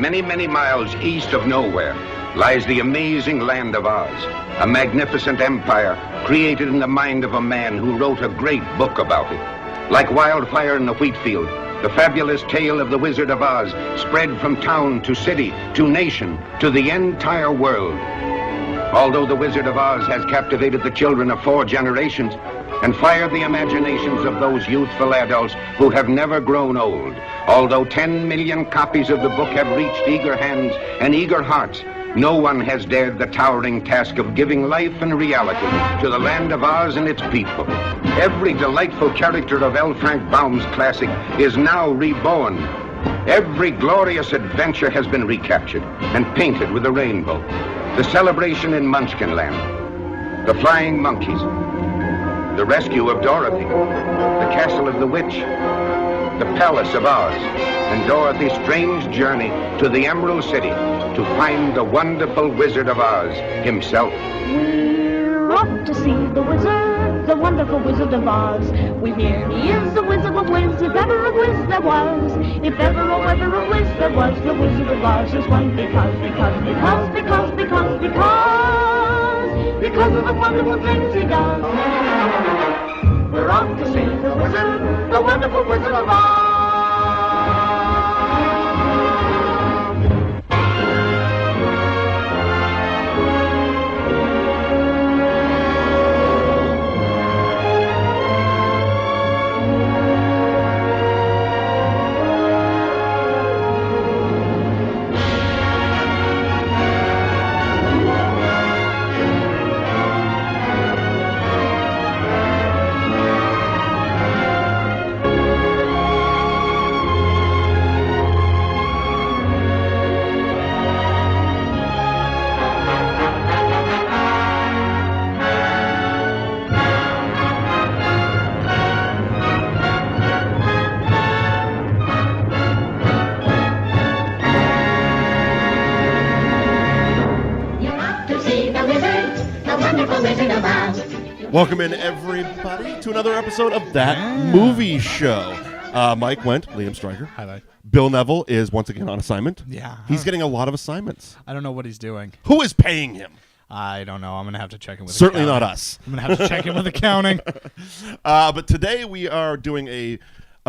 many, many miles east of nowhere, lies the amazing land of Oz, a magnificent empire created in the mind of a man who wrote a great book about it. Like wildfire in the wheat field, the fabulous tale of the Wizard of Oz spread from town to city to nation to the entire world. Although the Wizard of Oz has captivated the children of 4 generations and fired the imaginations of those youthful adults who have never grown old, although 10 million copies of the book have reached eager hands and eager hearts, no one has dared the towering task of giving life and reality to the land of Oz and its people. Every delightful character of L. Frank Baum's classic is now reborn. Every glorious adventure has been recaptured and painted with a rainbow. The celebration in Munchkinland, the flying monkeys, the rescue of Dorothy, the castle of the witch, the palace of Oz, and Dorothy's strange journey to the Emerald City to find the wonderful Wizard of Oz himself. We're off to see the wizard, the wonderful Wizard of Oz. We hear he is the Wizard of Wiz, if ever a Wiz there was. If ever, oh, ever a Wiz there was, the Wizard of Oz is one because of the wonderful things he does. We're off to see the wizard, the wonderful Wizard of Oz. Welcome in, everybody, to another episode of That Movie Show. Mike Wendt, Liam Stryker. Hi, Mike. Bill Neville is once again on assignment. Yeah. He's getting a lot of assignments. I don't know what he's doing. Who is paying him? I don't know. I'm going to have to check in with Certainly accounting. not us. I'm going to have to check in with accounting. But today we are doing a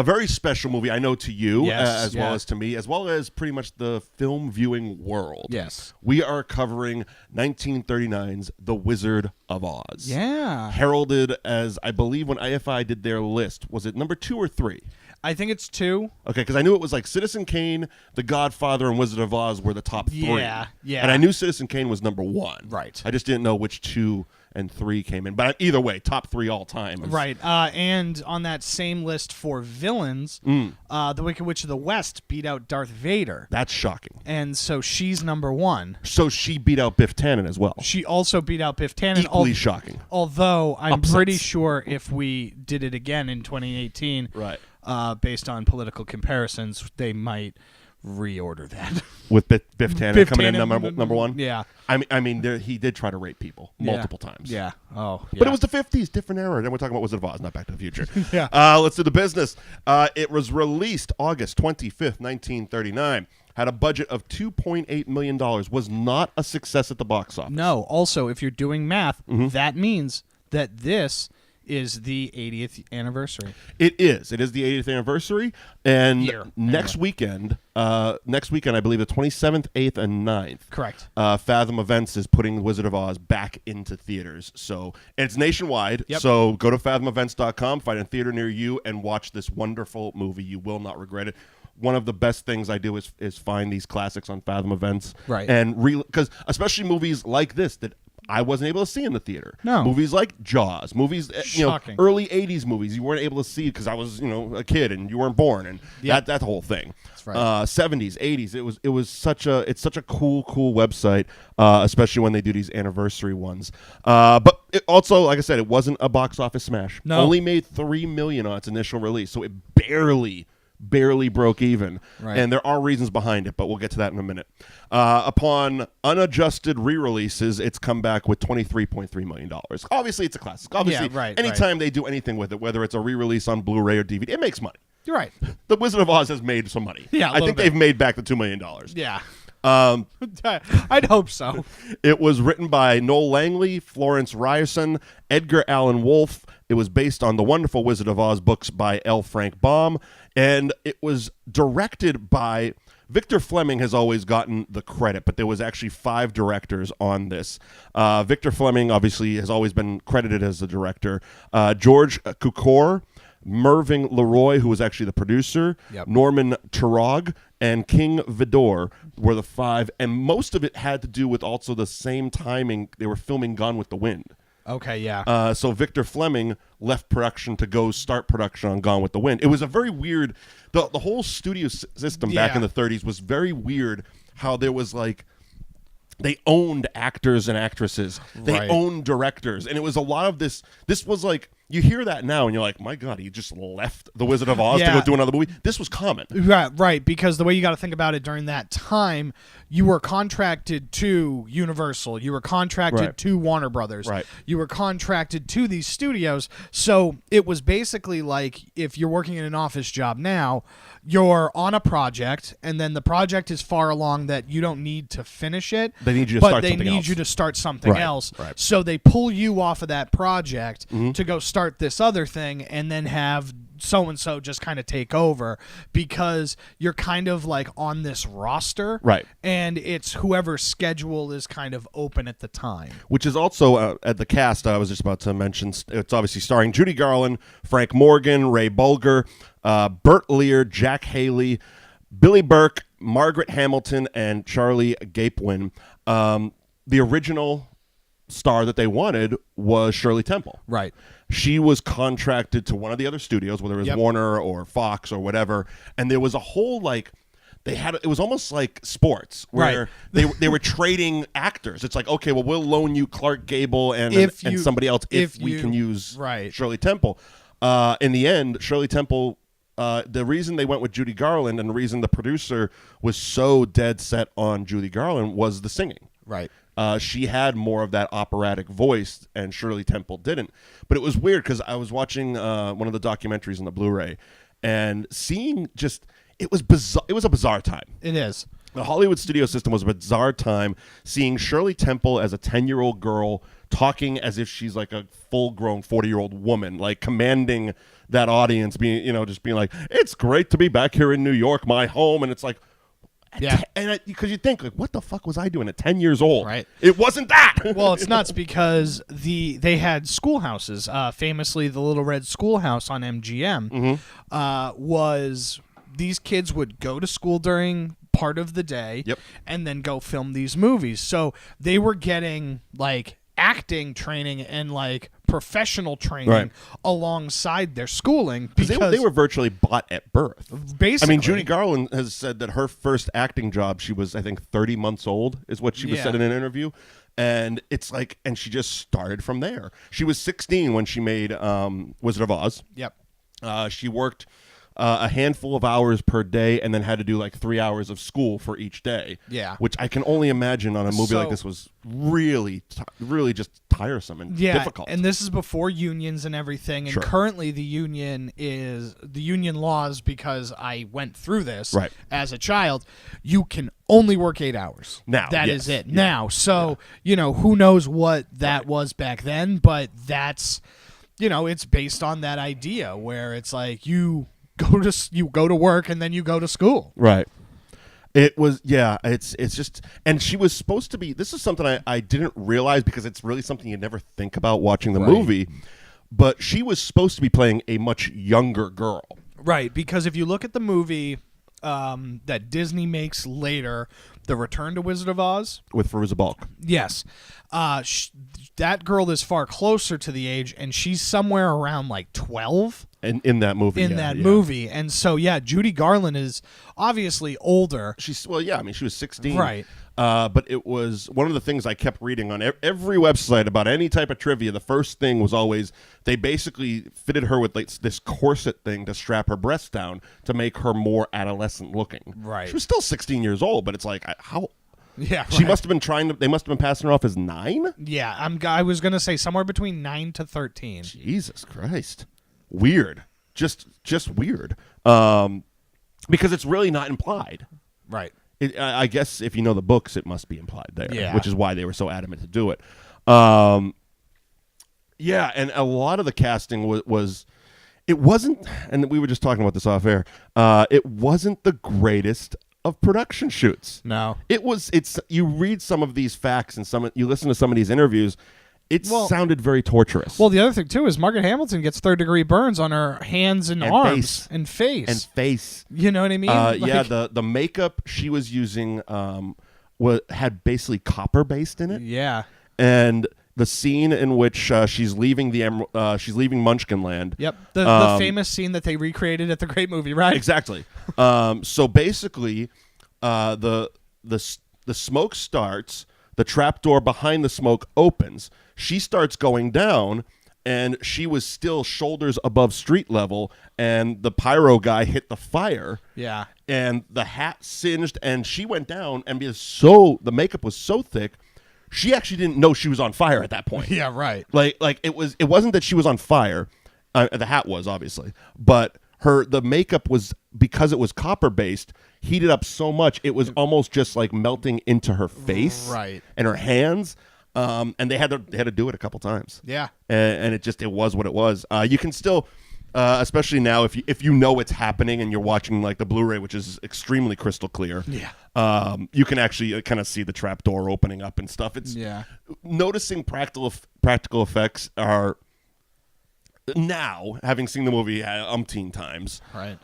very special movie, I know, to you, as well as to me, as well as pretty much the film viewing world. Yes. We are covering 1939's The Wizard of Oz. Yeah. Heralded as, I believe when IFI did their list, was it number 2 or 3? I think it's 2. Okay, because I knew it was like Citizen Kane, The Godfather, and Wizard of Oz were the top 3. Yeah. And I knew Citizen Kane was number 1. Right. I just didn't know which 2 and 3 came in. But either way, top 3 all time. Right. And on that same list for villains, the Wicked Witch of the West beat out Darth Vader. That's shocking. And so she's number 1. So she beat out Biff Tannen as well. She also beat out Biff Tannen. Equally shocking. Although I'm Upsets. pretty sure if we did it again in 2018, right, based on political comparisons, they might reorder that. With Biff Tannen coming in number 1? Yeah. I mean, he did try to rape people multiple times. Yeah. Oh, yeah. But it was the 50s, different era. Then we're talking about Wizard of Oz, not Back to the Future. Yeah. Let's do the business. It was released August 25th, 1939. Had a budget of $2.8 million. Was not a success at the box office. No. Also, if you're doing math, that means that this is the 80th anniversary. It is. It is the 80th anniversary. And next anyway. weekend, I believe the 27th, 8th, and 9th. Correct. Fathom Events is putting Wizard of Oz back into theaters. So it's nationwide. Yep. So go to fathomevents.com, find a theater near you, and watch this wonderful movie. You will not regret it. One of the best things I do is find these classics on Fathom Events. Right. And because especially movies like this that I wasn't able to see in the theater. No. Movies like Jaws, movies, Shocking. early 80s movies you weren't able to see because I was, a kid and you weren't born, and that whole thing. That's right. 70s, 80s, it's such a cool website, especially when they do these anniversary ones. But it also, like I said, it wasn't a box office smash. No. Only made $3 million on its initial release, so it barely broke even. Right. And there are reasons behind it, but we'll get to that in a minute. Upon unadjusted re-releases, it's come back with $23.3 million. Obviously, it's a classic. Obviously, anytime they do anything with it, whether it's a re-release on Blu-ray or DVD, it makes money. You're right. The Wizard of Oz has made some money. Yeah, I think they've made back the $2 million. Yeah. I'd hope so. It was written by Noel Langley, Florence Ryerson, Edgar Allan Wolfe. It was based on the wonderful Wizard of Oz books by L. Frank Baum, and it was directed by Victor Fleming. Has always gotten the credit, but there was actually 5 directors on this. Victor Fleming obviously has always been credited as the director. George Cukor, Mervyn LeRoy, who was actually the producer, Norman Turog, and King Vidor were the 5, and most of it had to do with also the same timing they were filming Gone with the Wind. Okay, yeah. So Victor Fleming left production to go start production on Gone with the Wind. It was a very weird, the whole studio system back in the 30s was very weird, how there was like, they owned actors and actresses. They owned directors. And it was a lot of this was like, you hear that now and you're like, my God, he just left The Wizard of Oz to go do another movie. This was common. Right, because the way you got to think about it during that time, you were contracted to Universal. You were contracted to Warner Brothers. Right. You were contracted to these studios. So it was basically like if you're working in an office job now, you're on a project, and then the project is far along that you don't need to finish it. They need you to but start they something need else. you to start something else. Right. So they pull you off of that project to go start this other thing, and then have so-and-so just kind of take over, because you're kind of like on this roster. Right. And it's whoever's schedule is kind of open at the time. Which is also at the cast I was just about to mention. It's obviously starring Judy Garland, Frank Morgan, Ray Bolger, Bert Lahr, Jack Haley, Billy Burke, Margaret Hamilton, and Charlie Gapewin. The original star that they wanted was Shirley Temple. Right. She was contracted to one of the other studios, whether it was Warner or Fox or whatever, and there was a whole like it was almost like sports where they were trading actors. It's like, okay, well, we'll loan you Clark Gable and somebody else if we can use Shirley Temple. In the end, Shirley Temple, the reason they went with Judy Garland and the reason the producer was so dead set on Judy Garland was the singing. Right. She had more of that operatic voice, and Shirley Temple didn't. But it was weird because I was watching one of the documentaries on the Blu-ray, and seeing it was bizarre. It was a bizarre time. It is. The Hollywood studio system was a bizarre time. Seeing Shirley Temple as a 10-year-old girl talking as if she's like a full-grown 40-year-old woman, like commanding that audience, just being like, "It's great to be back here in New York, my home," and it's like. Yeah, and because you think, like, what the fuck was I doing at 10 years old? Right. It wasn't that. Well, it's nuts because they had schoolhouses. Famously, the Little Red Schoolhouse on MGM was these kids would go to school during part of the day and then go film these movies. So they were getting like acting training and like professional training alongside their schooling because they were virtually bought at birth. Basically, I mean, Judy Garland has said that her first acting job, she was, I think, 30 months old, is what she was said in an interview. And it's like, and she just started from there. She was 16 when she made Wizard of Oz. Yep. She worked a handful of hours per day and then had to do like 3 hours of school for each day. Yeah. Which I can only imagine on a movie like this was really just tiresome and difficult. And this is before unions and everything. And currently the union laws, because I went through this as a child, you can only work 8 hours. Now. That is it. Yeah. Now. So, who knows what that was back then, but that's, it's based on that idea where it's like you go to work and then you go to school. Right. It was, it's just, and she was supposed to be, this is something I didn't realize because it's really something you never think about watching the movie, but she was supposed to be playing a much younger girl. Right, because if you look at the movie that Disney makes later, The Return to Wizard of Oz. With Fairuza Balk. Yes. That girl is far closer to the age, and she's somewhere around like 12. In that movie. Movie. And so, Judy Garland is obviously older. She was 16. Right. But it was one of the things I kept reading on every website about any type of trivia. The first thing was always they basically fitted her with like this corset thing to strap her breasts down to make her more adolescent looking. Right. She was still 16 years old, but it's like, how... Yeah, she must have been they must have been passing her off as 9? Yeah, I was going to say somewhere between 9 to 13. Jesus Christ. Weird. Just weird. because it's really not implied. Right. I guess if you know the books, it must be implied there, Yeah. which is why they were so adamant to do it. Yeah, and a lot of the casting was it wasn't, and we were just talking about this off air. It wasn't the greatest of production shoots. No. It's you read some of these facts and you listen to some of these interviews. It sounded very torturous. Well, the other thing too is Margaret Hamilton gets third-degree burns on her hands and arms and face. You know what I mean? Yeah, the makeup she was using had basically copper based in it. Yeah. And the scene in which she's leaving Munchkinland. Yep, the famous scene that they recreated at the Great Movie Ride. Exactly. So basically, the smoke starts. The trapdoor behind the smoke opens. She starts going down, and she was still shoulders above street level, and the pyro guy hit the fire. Yeah. And the hat singed, and she went down, and the makeup was so thick, she actually didn't know she was on fire at that point. Yeah, right. Like it wasn't that she was on fire. The hat was, obviously, but the makeup was, because it was copper based, heated up so much it was almost just like melting into her face, right, and her hands. And they had to do it a couple times. Yeah, and it was what it was. You can still, especially now, if you know it's happening and you're watching like the Blu-ray, which is extremely crystal clear. Yeah, you can actually kind of see the trap door opening up and stuff. It's noticing practical effects are. Now, having seen the movie umpteen times, right?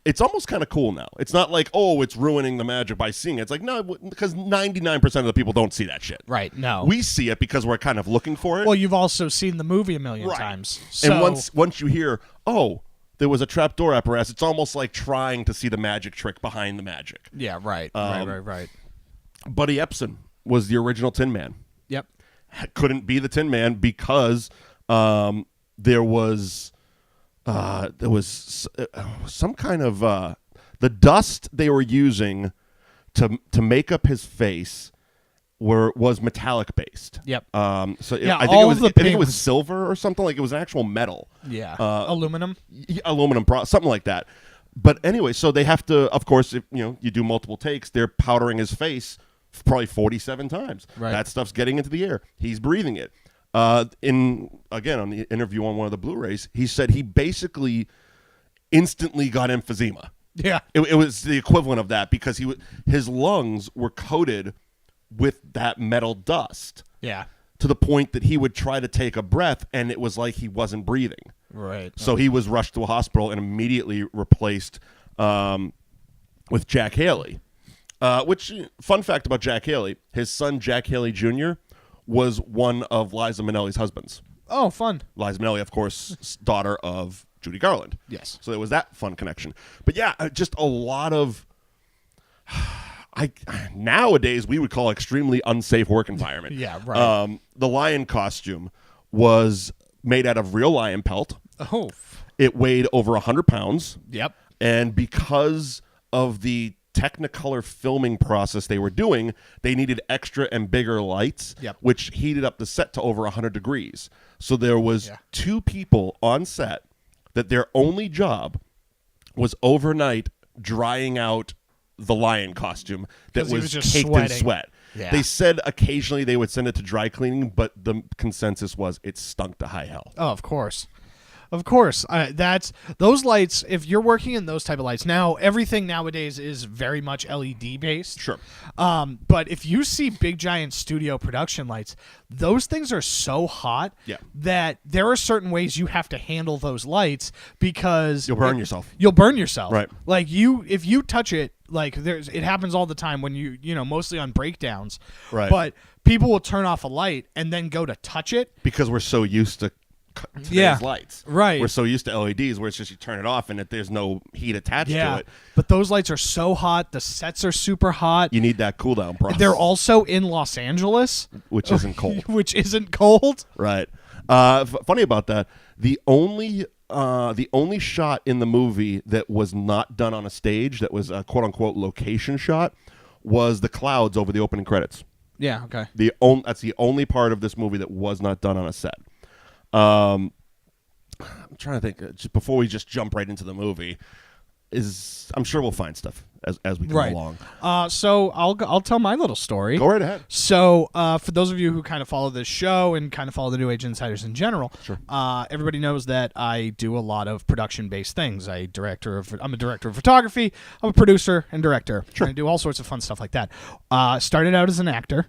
It's almost kind of cool now. It's not like, oh, it's ruining the magic by seeing it. It's like, no, because 99% of the people don't see that shit. Right, no. We see it because we're kind of looking for it. Well, you've also seen the movie a million times. So. And once you hear, oh, there was a trapdoor apparatus, it's almost like trying to see the magic trick behind the magic. Yeah, right, right. Buddy Epson was the original Tin Man. Yep. Couldn't be the Tin Man because... there was some kind of the dust they were using to make up his face was metallic based. Yep. I think it was silver or something, like it was actual metal. Yeah. Aluminum. Aluminum, something like that. But anyway, so they have to, of course, if you do multiple takes, they're powdering his face probably 47 times. Right. That stuff's getting into the air. He's breathing it. On the interview on one of the Blu-rays, he said he basically instantly got emphysema. Yeah, it was the equivalent of that because his lungs were coated with that metal dust. Yeah, to the point that he would try to take a breath and it was like he wasn't breathing. Right. So he was rushed to a hospital and immediately replaced with Jack Haley. Which, fun fact about Jack Haley, his son Jack Haley Jr. was one of Liza Minnelli's husbands. Oh, fun. Liza Minnelli, of course, daughter of Judy Garland. Yes. So there was that fun connection. But yeah, just a lot of... nowadays, we would call extremely unsafe work environment. Yeah, right. The lion costume was made out of real lion pelt. Oh. It weighed over 100 pounds. Yep. And because of the Technicolor filming process they were doing, they needed extra and bigger lights, which heated up the set to over 100 degrees. So there was 2 people on set that their only job was overnight drying out the lion costume that was caked in sweat. Yeah. They said occasionally they would send it to dry cleaning, but the consensus was it stunk to high hell. Oh, of course. Of course, that's those lights. If you're working in those type of lights now, everything nowadays is very much LED based. Sure. But if you see big giant studio production lights, those things are so hot that there are certain ways you have to handle those lights because you'll burn yourself. You'll burn yourself. Right. Like if you touch it, like it happens all the time when you mostly on breakdowns. Right. But people will turn off a light and then go to touch it because we're so used to today's lights. Right. We're so used to LEDs where it's just you turn it off and there's no heat attached to it. But those lights are so hot. The sets are super hot. You need that cool down process. They're also in Los Angeles. Which isn't cold. Which isn't cold. Right. Funny about that, the only shot in the movie that was not done on a stage, that was a quote-unquote location shot, was the clouds over the opening credits. Yeah, okay. That's the only part of this movie that was not done on a set. I'm trying to think, just before we just jump right into the movie, I'm sure we'll find stuff as we go along. So I'll tell my little story. Go right ahead. So for those of you who kind of follow this show and kind of follow the New Age Insiders in general, Sure. Everybody knows that I do a lot of production-based things. I'm a director of photography. I'm a producer and director. Sure. I do all sorts of fun stuff like that. Started out as an actor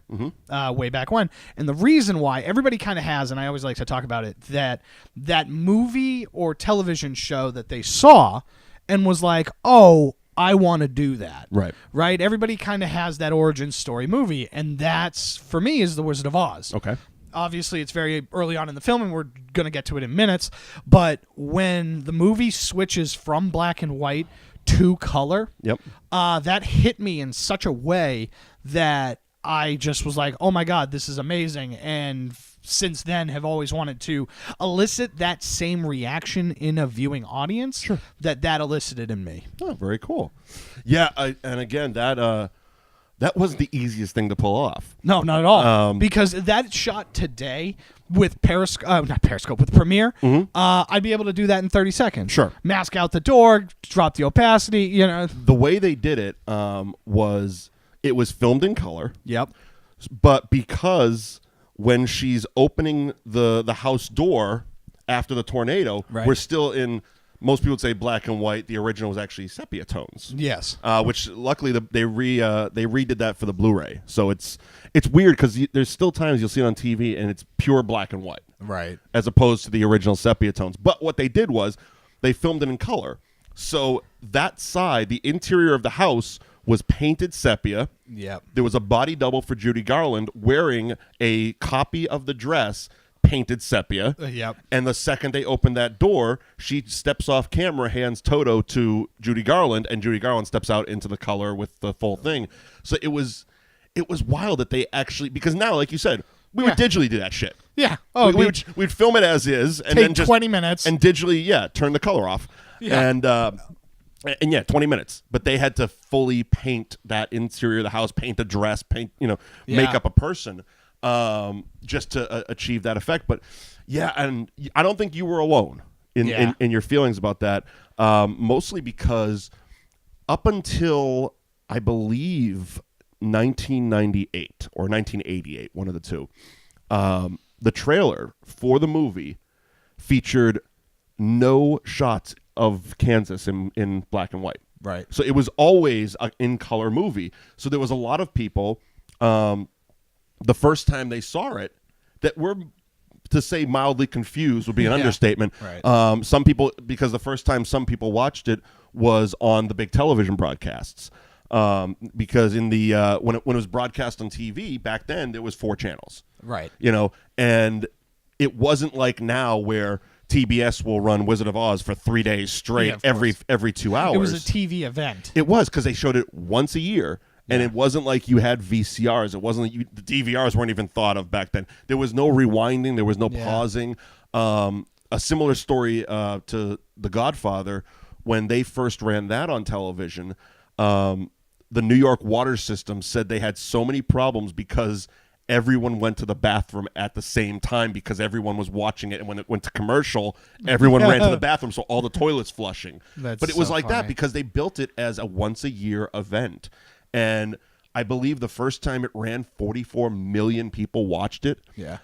way back when. And the reason why everybody kind of has, and I always like to talk about it, that movie or television show that they saw and was like, oh, I want to do that. Right? Everybody kind of has that origin story movie, and that's, for me, is The Wizard of Oz. Okay. Obviously, it's very early on in the film, and we're going to get to it in minutes, but when the movie switches from black and white to color, that hit me in such a way that I just was like, oh my God, this is amazing, and since then have always wanted to elicit that same reaction in a viewing audience that elicited in me. Oh, very cool. Yeah, and again, that was the easiest thing to pull off. No, not at all. Because that shot today with with Premiere, I'd be able to do that in 30 seconds. Sure. Mask out the door, drop the opacity, you know. The way they did it was it was filmed in color. Yep. But because when she's opening the house door after the tornado, we're still in, most people would say black and white. The original was actually sepia tones. Yes. Which luckily they redid that for the Blu-ray. So it's weird because there's still times you'll see it on TV and it's pure black and white. Right. As opposed to the original sepia tones. But what they did was they filmed it in color. So that side, the interior of the house, was painted sepia. Yep. There was a body double for Judy Garland wearing a copy of the dress painted sepia. Yep. And the second they opened that door, she steps off camera, hands Toto to Judy Garland, and Judy Garland steps out into the color with the full thing. So it was wild that they actually, because now, like you said, we would digitally do that shit. Yeah. Oh, we'd film it as is, and then just 20 minutes and digitally, turn the color off. Yeah. And 20 minutes. But they had to fully paint that interior of the house, paint the dress, make up a person, just to achieve that effect. But and I don't think you were alone in your feelings about that. Mostly because up until I believe 1998 or 1988, one of the two, the trailer for the movie featured no shots of Kansas in black and white. Right. So it was always an in-color movie. So there was a lot of people, the first time they saw it, that were, to say mildly confused would be an understatement. Right. Some people, because the first time some people watched it was on the big television broadcasts. Because in the when it was broadcast on TV back then, there was 4 channels. Right. And it wasn't like now where TBS will run Wizard of Oz for 3 days straight every 2 hours. It was a TV event. It was, because they showed it once a year, and it wasn't like you had VCRs. It wasn't like the DVRs weren't even thought of back then. There was no rewinding. There was no pausing. A similar story to The Godfather, when they first ran that on television, the New York water system said they had so many problems because everyone went to the bathroom at the same time because everyone was watching it, and when it went to commercial, everyone ran to the bathroom, so all the toilets flushing. But it was so like funny. That because they built it as a once-a-year event. And I believe the first time it ran, 44 million people watched it. Yeah.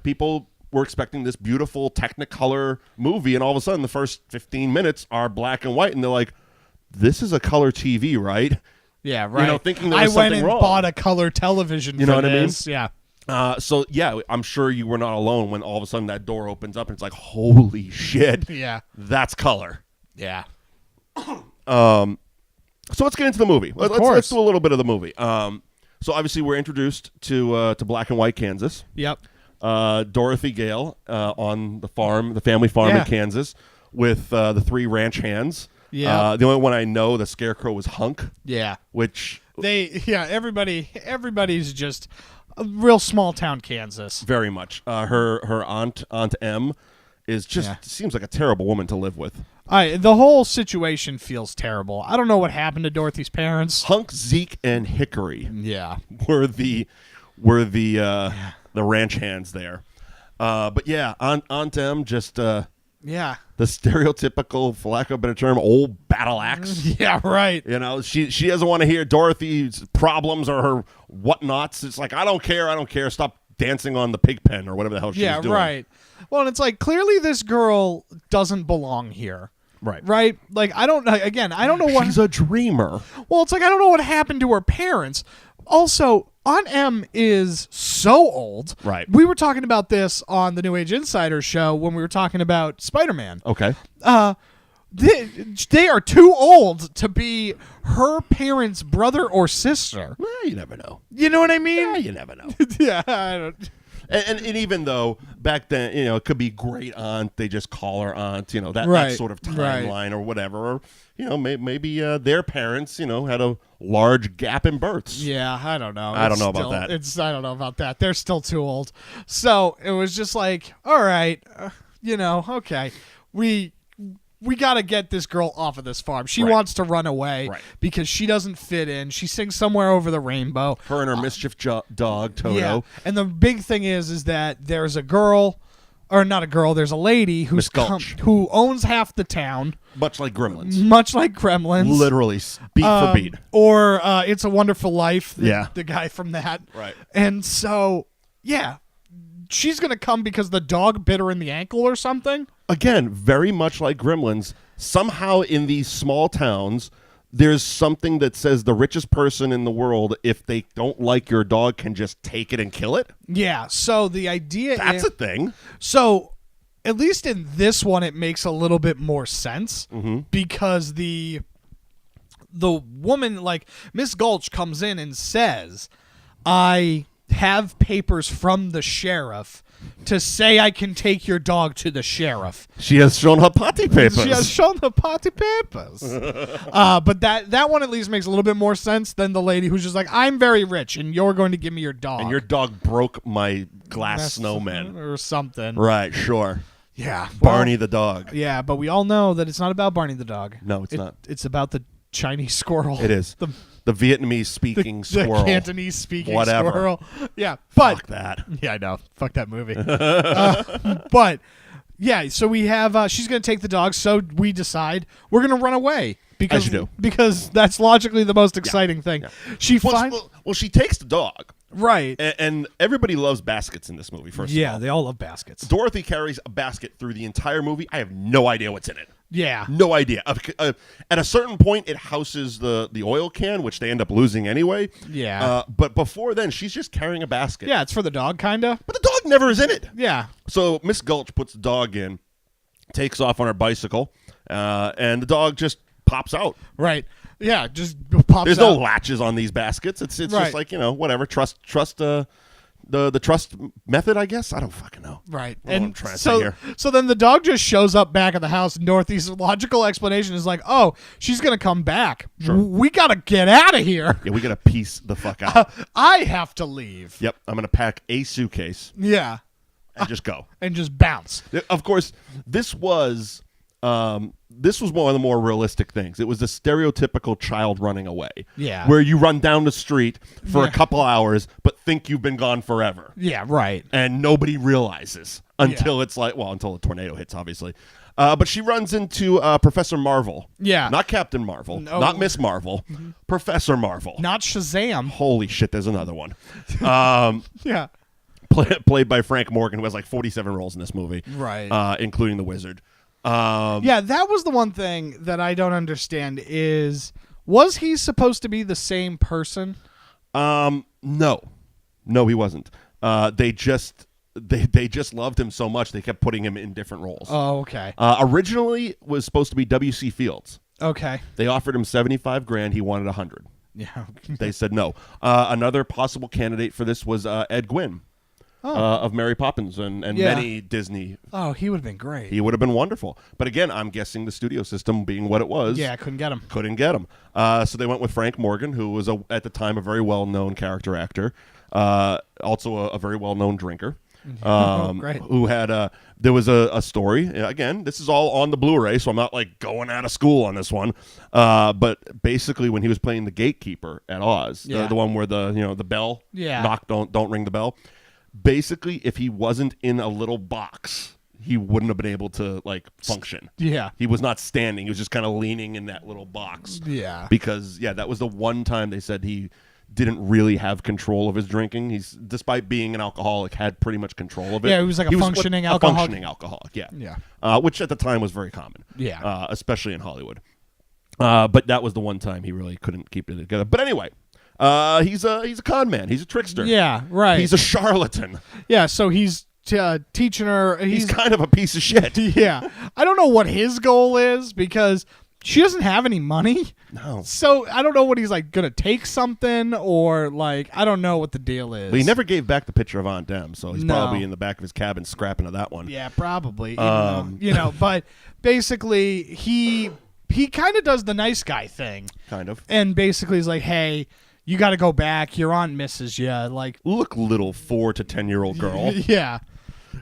People were expecting this beautiful Technicolor movie, and all of a sudden the first 15 minutes are black and white, and they're like, this is a color TV, right? Yeah, right. Thinking there was something wrong. I went and bought a color television for You know what this. I mean? Yeah. I'm sure you were not alone when all of a sudden that door opens up and it's like, holy shit. Yeah. That's color. Yeah. So let's get into the movie. Let's do a little bit of the movie. So obviously we're introduced to black and white Kansas. Yep. Dorothy Gale on the farm, the family farm in Kansas, with the 3 ranch hands. Yeah. The only one I know, the Scarecrow, was Hunk. Yeah. Which everybody's just a real small town Kansas. Very much. Her Aunt Em is just seems like a terrible woman to live with. The whole situation feels terrible. I don't know what happened to Dorothy's parents. Hunk, Zeke, and Hickory. Yeah. Were the ranch hands there. But yeah, Aunt Em just Yeah. The stereotypical, for lack of a better term, old battle axe. Yeah, right. You know, she doesn't want to hear Dorothy's problems or her whatnots. It's like, I don't care. Stop dancing on the pig pen or whatever the hell she's doing. Yeah, right. Well, and it's like, clearly this girl doesn't belong here. Right. Right? Like, I don't know what... She's a dreamer. Well, it's like, I don't know what happened to her parents. Also, Aunt Em is so old. Right. We were talking about this on the New Age Insider show when we were talking about Spider-Man. Okay. They are too old to be her parents' brother or sister. Well, you never know. You know what I mean? Yeah, you never know. Yeah, I don't... And even though back then, you know, it could be great aunt, they just call her aunt, you know, that sort of timeline or whatever. Or, you know, maybe their parents, you know, had a large gap in births. Yeah, I don't know. I don't know about that. I don't know about that. They're still too old. So it was just like, all right, you know, okay. We got to get this girl off of this farm. She wants to run away because she doesn't fit in. She sings Somewhere Over the Rainbow. Her and her mischief dog, Toto. Yeah. And the big thing is that there's a girl, or not a girl, there's a lady who owns half the town. Much like Gremlins. Much like Gremlins. Literally, beat for beat. Or It's a Wonderful Life, the guy from that. Right. And so, yeah, she's going to come because the dog bit her in the ankle or something. Again, very much like Gremlins, somehow in these small towns, there's something that says the richest person in the world, if they don't like your dog, can just take it and kill it. Yeah, so the idea That's a thing. So, at least in this one, it makes a little bit more sense because the woman, like, Miss Gulch comes in and says, I have papers from the sheriff to say I can take your dog to the sheriff. She has shown her potty papers. She has shown the potty papers. But that one at least makes a little bit more sense than the lady who's just like, I'm very rich and you're going to give me your dog. And your dog broke my glass snowman. Or something. Right, sure. Yeah. Barney the dog. Yeah, but we all know that it's not about Barney the dog. No, it's not. It's about the Chinese squirrel. It is. The Vietnamese-speaking squirrel. The Cantonese-speaking Whatever. squirrel. Yeah, but... Fuck that. Yeah, I know. Fuck that movie. But, yeah, so we have... she's going to take the dog, so we decide we're going to run away. Because, As you do. Because that's logically the most exciting thing. Yeah. She Well, she takes the dog. Right. And everybody loves baskets in this movie, first of all. Yeah, they all love baskets. Dorothy carries a basket through the entire movie. I have no idea what's in it. Yeah. No idea. At a certain point, it houses the oil can, which they end up losing anyway. Yeah. But before then, she's just carrying a basket. Yeah, it's for the dog, kind of. But the dog never is in it. Yeah. So Miss Gulch puts the dog in, takes off on her bicycle, and the dog just pops out. Right. Yeah, just pops There's out. no latches on these baskets. It's Right. just like, you know, whatever. Trust the trust method, I guess. I don't fucking know. Right. I don't know what I'm trying to say here. So then the dog just shows up back at the house. Dorothy's logical explanation is like, oh, she's going to come back. Sure. We got to get out of here. Yeah, we got to piece the fuck out. I have to leave. Yep, I'm going to pack a suitcase Yeah. and just go. And just bounce. Of course, this was one of the more realistic things. It was the stereotypical child running away. Yeah. Where you run down the street for a couple hours, but think you've been gone forever. Yeah, right. And nobody realizes until it's like, well, until a tornado hits, obviously. But she runs into Professor Marvel. Yeah. Not Captain Marvel. No. Not Miss Marvel. Professor Marvel. Not Shazam. Holy shit, there's another one. Yeah. Played by Frank Morgan, who has like 47 roles in this movie. Right. Including the Wizard. Yeah, that was the one thing that I don't understand is, was he supposed to be the same person? No, he wasn't. They just loved him so much they kept putting him in different roles. Oh, okay. Originally was supposed to be W.C. Fields. Okay. They offered him $75,000. He wanted $100,000. Yeah. They said no. Another possible candidate for this was Ed Gwynn. Of Mary Poppins and many Disney. Oh, he would have been great. He would have been wonderful. But again, I'm guessing the studio system being what it was. Yeah, couldn't get him. Couldn't get him. So they went with Frank Morgan, who was at the time a very well-known character actor, also a very well-known drinker. Great. Who had there was a story. Again, this is all on the Blu-ray, so I'm not like going out of school on this one. But basically, when he was playing the gatekeeper at Oz, the one where the bell knock, don't ring the bell. Basically, if he wasn't in a little box, he wouldn't have been able to like function. Yeah. He was not standing. He was just kind of leaning in that little box. Yeah. Because that was the one time they said he didn't really have control of his drinking. He's, despite being an alcoholic, had pretty much control of it. Yeah, he was like a functioning alcoholic. A functioning alcoholic, yeah. Yeah. Which at the time was very common. Yeah. Especially in Hollywood. But that was the one time he really couldn't keep it together. But anyway, he's a con man. He's a trickster. Yeah, right. He's a charlatan. Yeah, so he's teaching her. He's kind of a piece of shit. Yeah. I don't know what his goal is because she doesn't have any money. No. So I don't know what he's like, going to take something or like, I don't know what the deal is. But he never gave back the picture of Aunt Dem, so he's No. probably in the back of his cabin scrapping of that one. Yeah, probably. Even though, but basically he kind of does the nice guy thing. Kind of. And basically he's like, hey, you got to go back. Your aunt misses you. Like, Look, little 4 to 10-year-old girl. Yeah.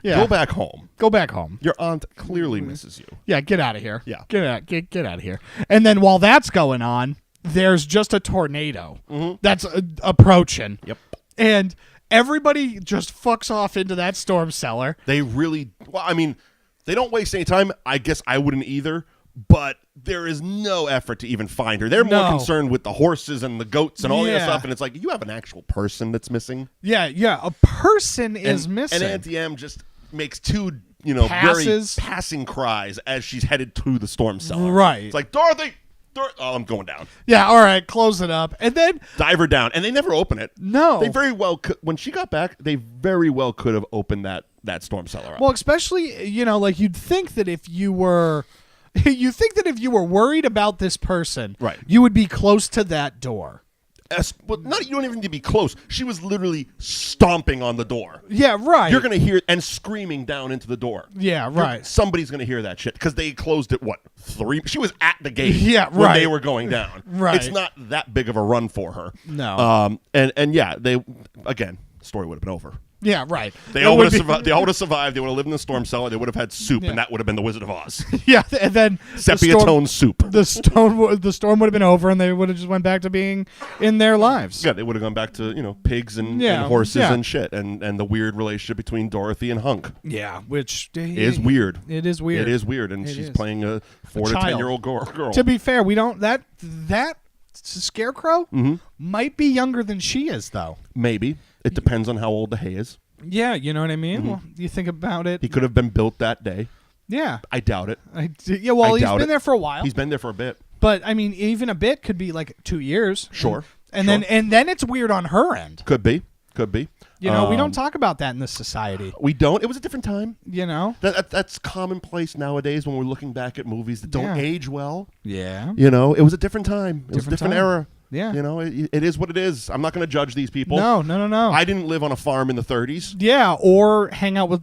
Yeah. Go back home. Go back home. Your aunt clearly misses you. Yeah, get out of here. Yeah. Get out of here. And then while that's going on, there's just a tornado that's approaching. Yep. And everybody just fucks off into that storm cellar. They really, well, I mean, they don't waste any time. I guess I wouldn't either, but there is no effort to even find her. They're more concerned with the horses and the goats and all that stuff, and it's like, you have an actual person that's missing. Yeah, a person is missing. And Auntie M just makes two, very passing cries as she's headed to the storm cellar. Right. It's like, Dorothy! Oh, I'm going down. Yeah, all right, close it up. And then dive her down. And they never open it. No. They very well could. When she got back, they very well could have opened that storm cellar up. Well, especially, like you'd think that if you were worried about this person, right, you would be close to that door. But you don't even need to be close. She was literally stomping on the door. Yeah, right. You're going to hear and screaming down into the door. Yeah, right. Somebody's going to hear that shit because they closed it, 3? She was at the gate when they were going down. Right. It's not that big of a run for her. No. And yeah, the story would have been over. Yeah, right. They all would have survived. They would have lived in the storm cellar. They would have had soup, and that would have been the Wizard of Oz. Yeah, and then sepia-tone soup. The storm would have been over, and they would have just went back to being in their lives. Yeah, they would have gone back to pigs and horses and shit, and the weird relationship between Dorothy and Hunk. Yeah, which is weird. It is weird. It is weird, and she's playing a 4 to 10-year-old girl. To be fair, we don't that Scarecrow might be younger than she is, though. Maybe. It depends on how old the hay is. Yeah, you know what I mean? Well, you think about it. He could have been built that day. Yeah. I doubt it. He's been there for a while. He's been there for a bit. But, I mean, even a bit could be like 2 years. Sure. And then it's weird on her end. Could be. We don't talk about that in this society. We don't. It was a different time. That's commonplace nowadays when we're looking back at movies that don't age well. Yeah. It was a different time. It was a different era. Yeah. It is what it is. I'm not going to judge these people. No. I didn't live on a farm in the 30s. Yeah, or hang out with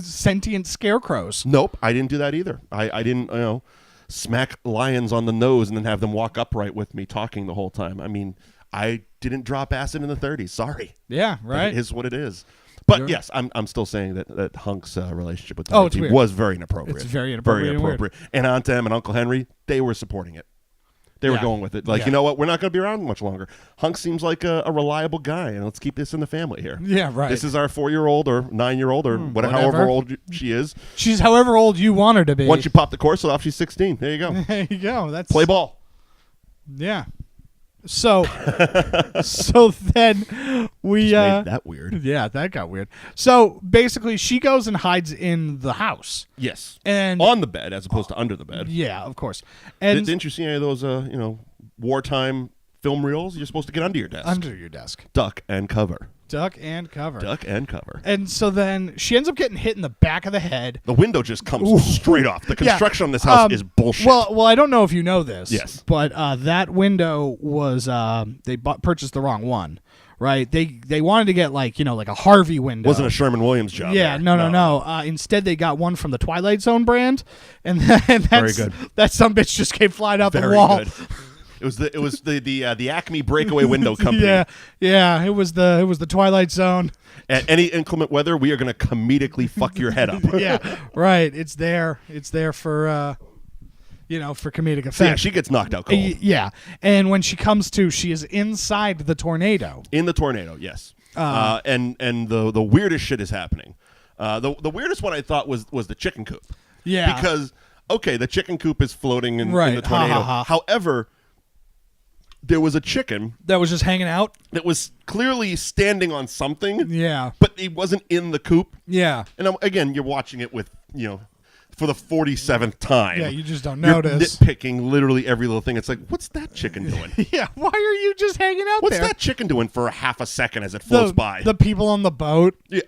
sentient scarecrows. Nope, I didn't do that either. I didn't, smack lions on the nose and then have them walk upright with me talking the whole time. I mean, I didn't drop acid in the 30s. Sorry. Yeah, right. It is what it is. But yes, I'm still saying that Hunk's relationship with Dorothy was very inappropriate. It's very inappropriate. Very inappropriate. And Aunt Em and Uncle Henry, they were supporting it. They were going with it. Like, you know what? We're not going to be around much longer. Hunk seems like a reliable guy, and let's keep this in the family here. Yeah, right. This is our 4-year-old or 9-year-old or however old she is. She's however old you want her to be. Once you pop the corset off, she's 16. There you go. There you go. That's play ball. Yeah. So then we made that weird. Yeah, that got weird. So basically she goes and hides in the house. Yes. And on the bed as opposed to under the bed. Yeah, of course. And didn't you see any of those wartime film reels? You're supposed to get under your desk. Under your desk. Duck and cover. Duck and cover. Duck and cover. And so then she ends up getting hit in the back of the head. The window just comes straight off. The construction on this house is bullshit. Well, I don't know if you know this. Yes. But that window was they purchased the wrong one. Right? They wanted to get like a Harvey window. Wasn't a Sherman Williams job. Yeah, there. No. Instead they got one from the Twilight Zone brand, and that's, very good. That some bitch just came flying out the wall. Good. It was the Acme breakaway window company. Yeah. It was the Twilight Zone. At any inclement weather, we are going to comedically fuck your head up. Yeah, right. It's there. It's there for for comedic effect. So yeah, she gets knocked out cold. Yeah, and when she comes to, she is inside the tornado. In the tornado, yes. And the weirdest shit is happening. The weirdest one I thought was the chicken coop. Yeah. Because, okay, the chicken coop is floating in Right. the tornado. Ha, ha, ha. However, there was a chicken That was just hanging out. that was clearly standing on something, Yeah. but it wasn't in the coop. Yeah. And again, you're watching it with, for the 47th time. Yeah, you just don't You're notice. nitpicking literally every little thing. It's like, what's that chicken doing? Yeah. Why are you just hanging out What's there? that chicken doing for a half a second as it floats by? The people on the boat. Yeah,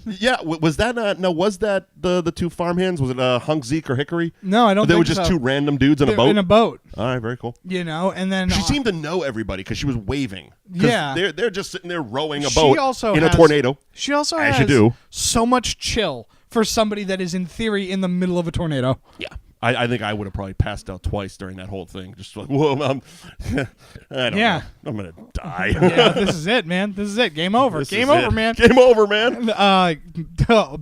yeah. Was that was that the two farmhands? Was it Hunk, Zeke, or Hickory? No, I don't They think were just so. two random dudes in a boat. In a boat. All right, very cool. And then She seemed to know everybody because she was waving. 'Cause Yeah. they're just sitting there rowing a She boat also in a has- tornado. She also As has you do. so much chill for somebody that is in theory in the middle of a tornado. Yeah, I think I would have probably passed out twice during that whole thing. Just like, whoa, I don't know. I'm gonna die. Yeah, this is it, man. This is it. Game over. This Game is over, it. man. Game over, man.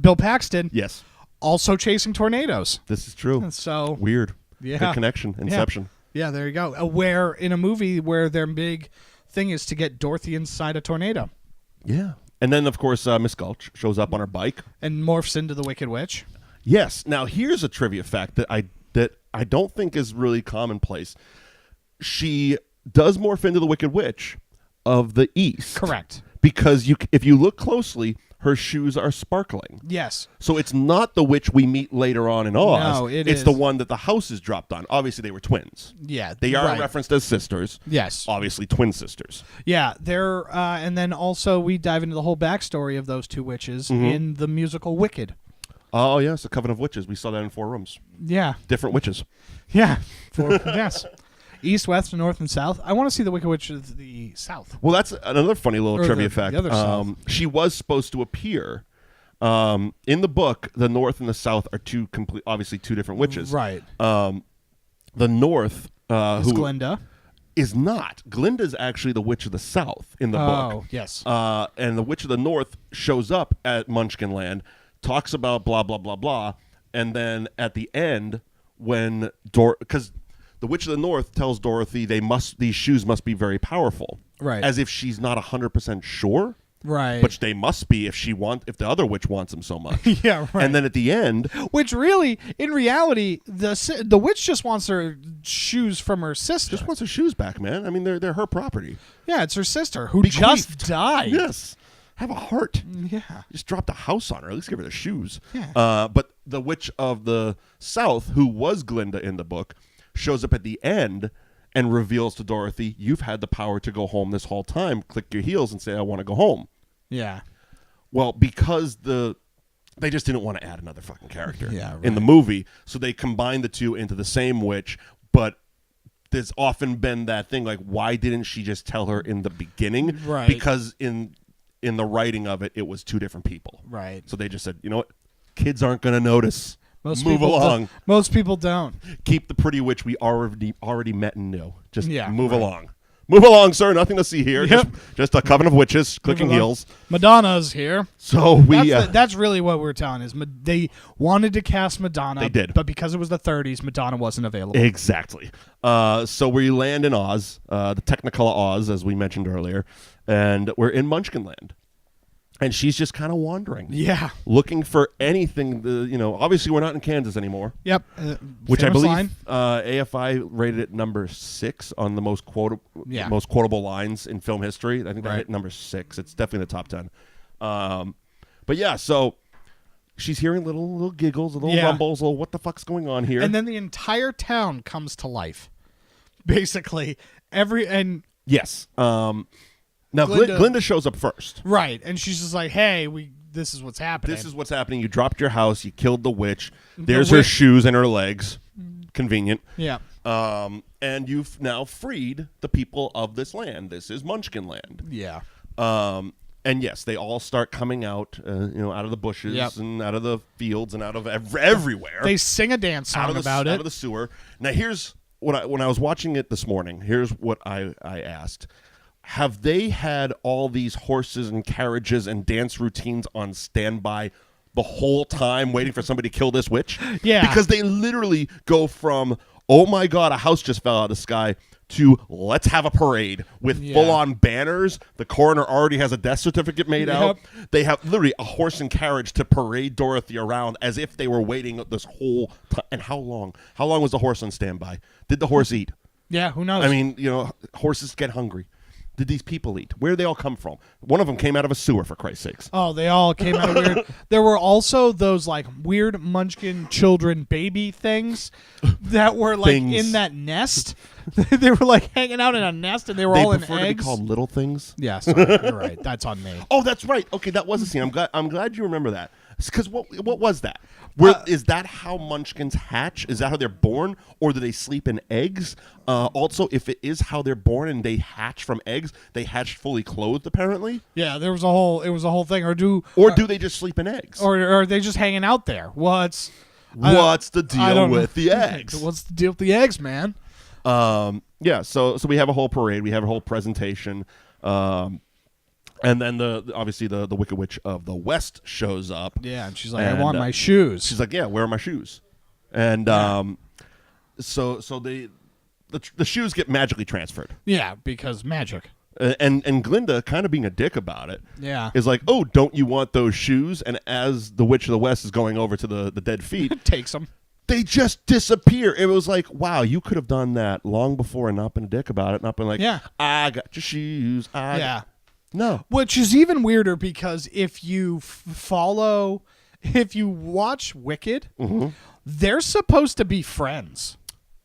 Bill Paxton Yes, also chasing tornadoes. this is true. So Weird. Yeah. Good connection. Inception. yeah, there you go. Where in a movie where their big thing is to get Dorothy inside a tornado Yeah. And then, of course, Miss Gulch shows up on her bike. and morphs into the Wicked Witch. Yes. Now, here's a trivia fact that I don't think is really commonplace. She does morph into the Wicked Witch of the East. Correct. Because if you look closely, her shoes are sparkling. Yes. So it's not the witch we meet later on in Oz. No, it it's is. the one that the house is dropped on. Obviously, they were twins. Yeah. They are right. referenced as sisters. Yes. Obviously, twin sisters. Yeah, they're and then also we dive into the whole backstory of those two witches Mm-hmm. in the musical Wicked. Oh, yes, the Coven of Witches. We saw that in 4 rooms. Yeah. Different witches. Yeah. Yes. East, west, north, and south. I want to see the Wicked Witch of the South. Well, that's another funny little Or trivia the fact. other south. She was supposed to appear. In the book, the North and the South are obviously two different witches. Right. The North, It's who Glinda. is not. Glinda's actually the Witch of the South in the book. Oh, yes. And the Witch of the North shows up at Munchkinland, talks about blah, blah, blah, blah, and then at the end, when because the Witch of the North tells Dorothy these shoes must be very powerful. Right. As if she's not 100% sure. Right. But they must be if the other witch wants them so much. Yeah, right. And then at the end, Which really, in reality, the witch just wants her shoes from her sister. just wants her shoes back, man. I mean, they're her property. Yeah, it's her sister who Bequeathed. just died. Yes. Have a heart. Yeah. Just dropped a house on her. At least give her the shoes. Yeah. But the Witch of the South, who was Glinda in the book, shows up at the end and reveals to Dorothy, you've had the power to go home this whole time. Click your heels and say, I want to go home. Yeah. Well, because they just didn't want to add another fucking character Yeah, right. in the movie, so they combined the two into the same witch, but there's often been that thing, like, why didn't she just tell her in the beginning? Right. Because in the writing of it was two different people. Right. So they just said, you know what? Kids aren't going to notice. Most Move people along. Most people don't. Keep the pretty witch we already met and knew. Just move right. along. Move along, sir. Nothing to see here. Yep. Just a coven of witches clicking Move along. heels. Madonna's here. So we... That's really what we're telling is they wanted to cast Madonna. They did. But because it was the 30s, Madonna wasn't available. Exactly. So we land in Oz, the Technicolor Oz, as we mentioned earlier, and we're in Munchkinland. And she's just kind of wandering. Yeah. Looking for anything. Obviously we're not in Kansas anymore. Yep. Which I famous believe line. AFI rated it number 6 on the most quotable lines in film history. I think that Right. hit number 6. It's definitely the top 10. But yeah, so she's hearing little giggles, little rumbles, little what the fuck's going on here. And then the entire town comes to life. Basically, yes. Now Glinda shows up first. right, and she's just like, "Hey, this is what's happening." This is what's happening. You dropped your house. You killed the witch. There's her shoes and her legs. Convenient. Yeah. And you've now freed the people of this land. This is Munchkinland. Yeah. And yes, they all start coming out, out of the bushes Yep. and out of the fields and out of everywhere. They sing a dance song about out it. of the sewer. Now, here's when I was watching it this morning. Here's what I asked. Have they had all these horses and carriages and dance routines on standby the whole time waiting for somebody to kill this witch? Yeah. Because they literally go from, oh my God, a house just fell out of the sky, to let's have a parade with full-on banners. The coroner already has a death certificate made out. They have literally a horse and carriage to parade Dorothy around as if they were waiting this whole time. And how long? How long was the horse on standby? Did the horse eat? Yeah, who knows? I mean, horses get hungry. Did these people eat? Where did they all come from? One of them came out of a sewer, for Christ's sakes. Oh, they all came out of weird. There were also those like weird Munchkin children baby things that were like in that nest. They were like hanging out in a nest, and they were all in eggs. They prefer to be called little things. Yeah, sorry, you're right. That's on me. Oh, that's right. Okay, that was a scene. I'm glad you remember that. Because what was that? Is that how Munchkins hatch? Is that how they're born, or do they sleep in eggs? Also, if it is how they're born and they hatch from eggs, they hatch fully clothed. Apparently. Yeah, it was a whole thing. Or do they just sleep in eggs? Or are they just hanging out there? What's the deal with the eggs? What's the deal with the eggs, man? Yeah. So we have a whole parade. We have a whole presentation. And then obviously the Wicked Witch of the West shows up. Yeah, and she's like, I want my shoes. She's like, yeah, where are my shoes? And so the shoes get magically transferred. Yeah, because magic. And Glinda, kind of being a dick about it, is like, oh, don't you want those shoes? And as the Witch of the West is going over to the dead feet, takes them. They just disappear. It was like, wow, you could have done that long before and not been a dick about it, not been like, I got your shoes. No. Which is even weirder because if you if you watch Wicked, they're supposed to be friends.